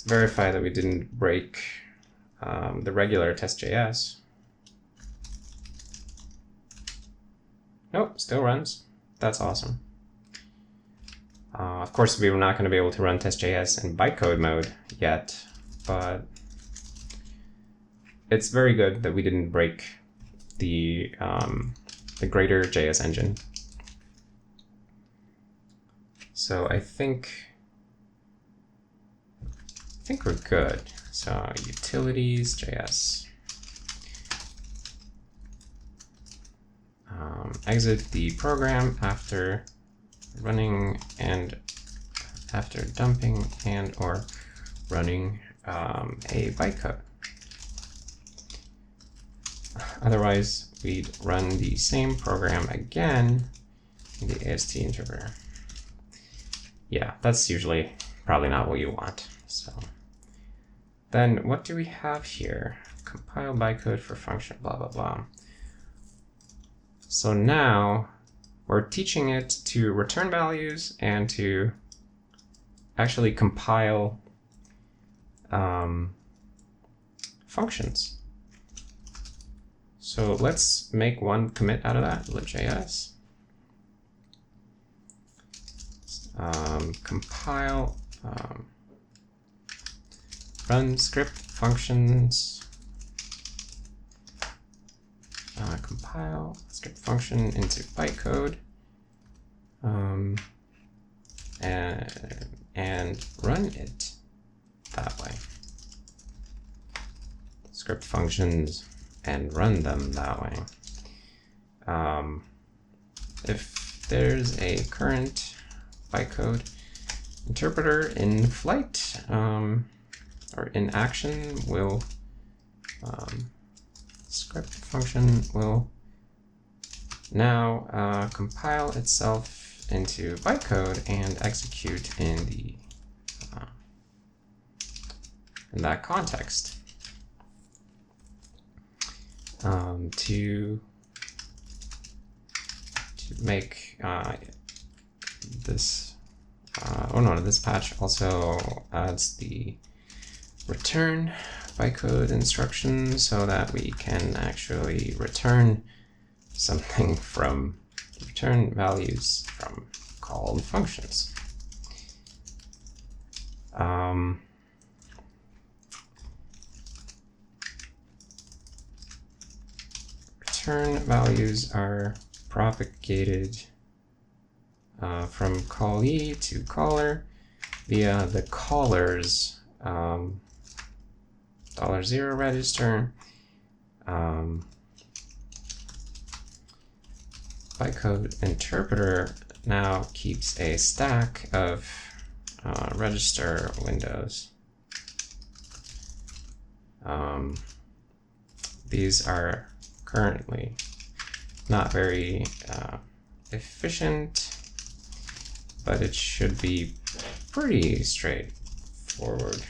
verify that we didn't break the regular test.js. Nope, still runs. that's awesome. Of course, we were not going to be able to run test.js in bytecode mode yet, but it's very good that we didn't break the greater JS engine. So I think we're good. So utilities, JS. Exit the program after running and after dumping and or running a bytecode. Otherwise, we'd run the same program again in the AST interpreter. Yeah, that's usually probably not what you want. So then what do we have here? Compile bytecode for function, blah, blah, blah. So now we're teaching it to return values and to actually compile functions. So let's make one commit out of that, libjs. Compile run script functions. Compile script function into bytecode and run it that way. Script functions and run them that way. If there's a current bytecode interpreter in flight or in action, will script function will now compile itself into bytecode and execute in the in that context. To make this this patch also adds the return bytecode instruction so that we can actually return something from return values from called functions. Return values are propagated from callee to caller via the caller's $0 register. Bytecode interpreter now keeps a stack of register windows. These are currently not very efficient, but it should be pretty straightforward.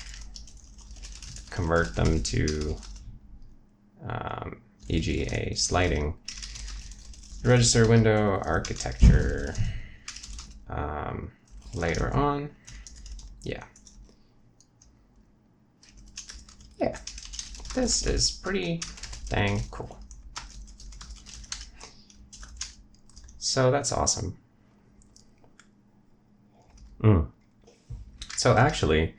Convert them to e.g. a sliding register window architecture later on. Yeah, this is pretty dang cool. So that's awesome. So actually,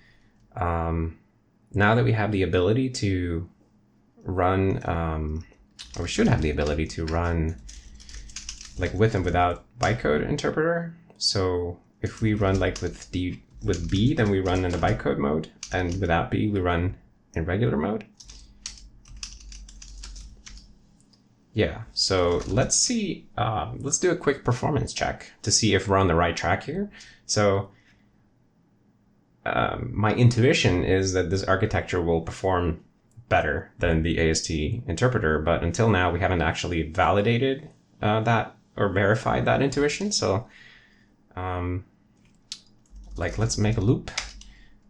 now that we have the ability to run, or we should have the ability to run like with and without bytecode interpreter. So if we run like with B, then we run in the bytecode mode, and without B, we run in regular mode. Yeah, so let's see, let's do a quick performance check to see if we're on the right track here. So my intuition is that this architecture will perform better than the AST interpreter, but until now we haven't actually validated that or verified that intuition. So like let's make a loop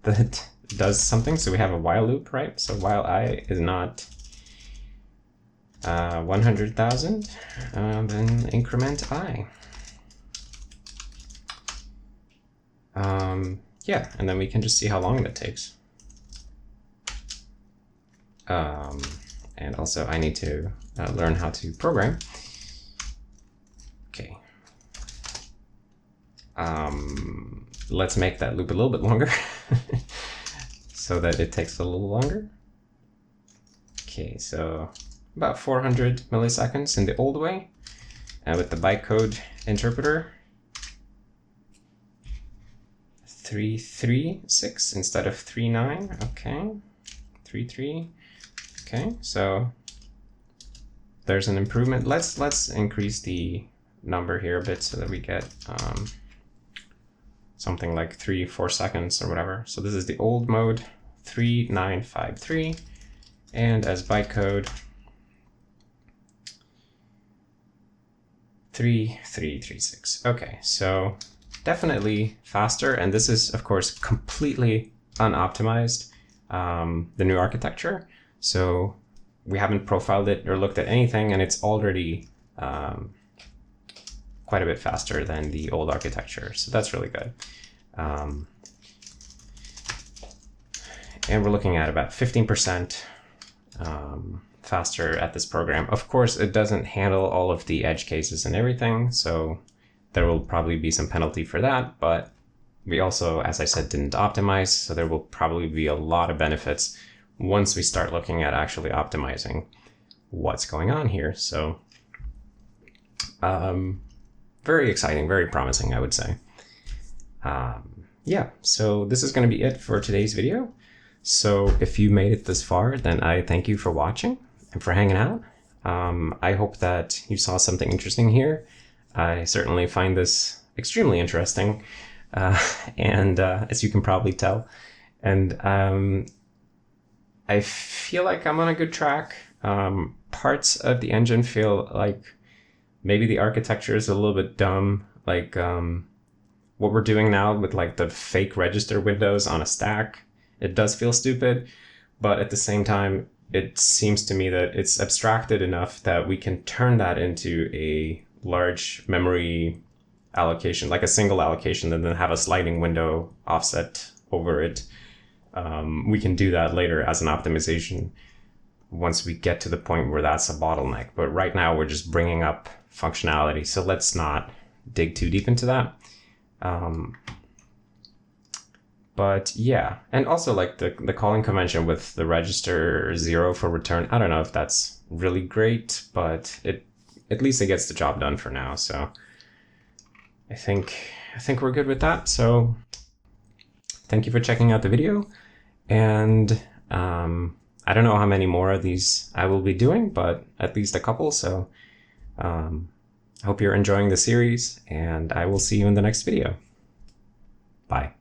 that does something. So we have a while loop, right? So while I is not 100,000, then increment I. Yeah, and then we can just see how long that takes. And also I need to learn how to program. Okay. Let's make that loop a little bit longer so that it takes a little longer. Okay, so about 400 milliseconds in the old way. And with the bytecode interpreter, 336 instead of 39. Okay, 33. Okay, so there's an improvement. Let's increase the number here a bit so that we get something like 3-4 seconds or whatever. So this is the old mode, 3953, and as bytecode 3336. Okay, so definitely faster, and this is of course completely unoptimized, the new architecture. So we haven't profiled it or looked at anything, and it's already quite a bit faster than the old architecture. So that's really good. And we're looking at about 15% faster at this program. Of course, it doesn't handle all of the edge cases and everything, so there will probably be some penalty for that, but we also, as I said, didn't optimize, so there will probably be a lot of benefits once we start looking at actually optimizing what's going on here. So very exciting, very promising, I would say. Yeah, so this is going to be it for today's video. So if you made it this far, then I thank you for watching and for hanging out. I hope that you saw something interesting here. I certainly find this extremely interesting, and as you can probably tell. And I feel like I'm on a good track. Parts of the engine feel like maybe the architecture is a little bit dumb, like what we're doing now with like the fake register windows on a stack. It does feel stupid, but at the same time, it seems to me that it's abstracted enough that we can turn that into a large memory allocation, like a single allocation, and then have a sliding window offset over it. We can do that later as an optimization once we get to the point where that's a bottleneck. But right now we're just bringing up functionality, so let's not dig too deep into that. But yeah, and also like the calling convention with the register 0 for return, I don't know if that's really great, but at least it gets the job done for now. So I think we're good with that. So thank you for checking out the video, and I don't know how many more of these I will be doing, but at least a couple. So I hope you're enjoying the series, and I will see you in the next video. Bye.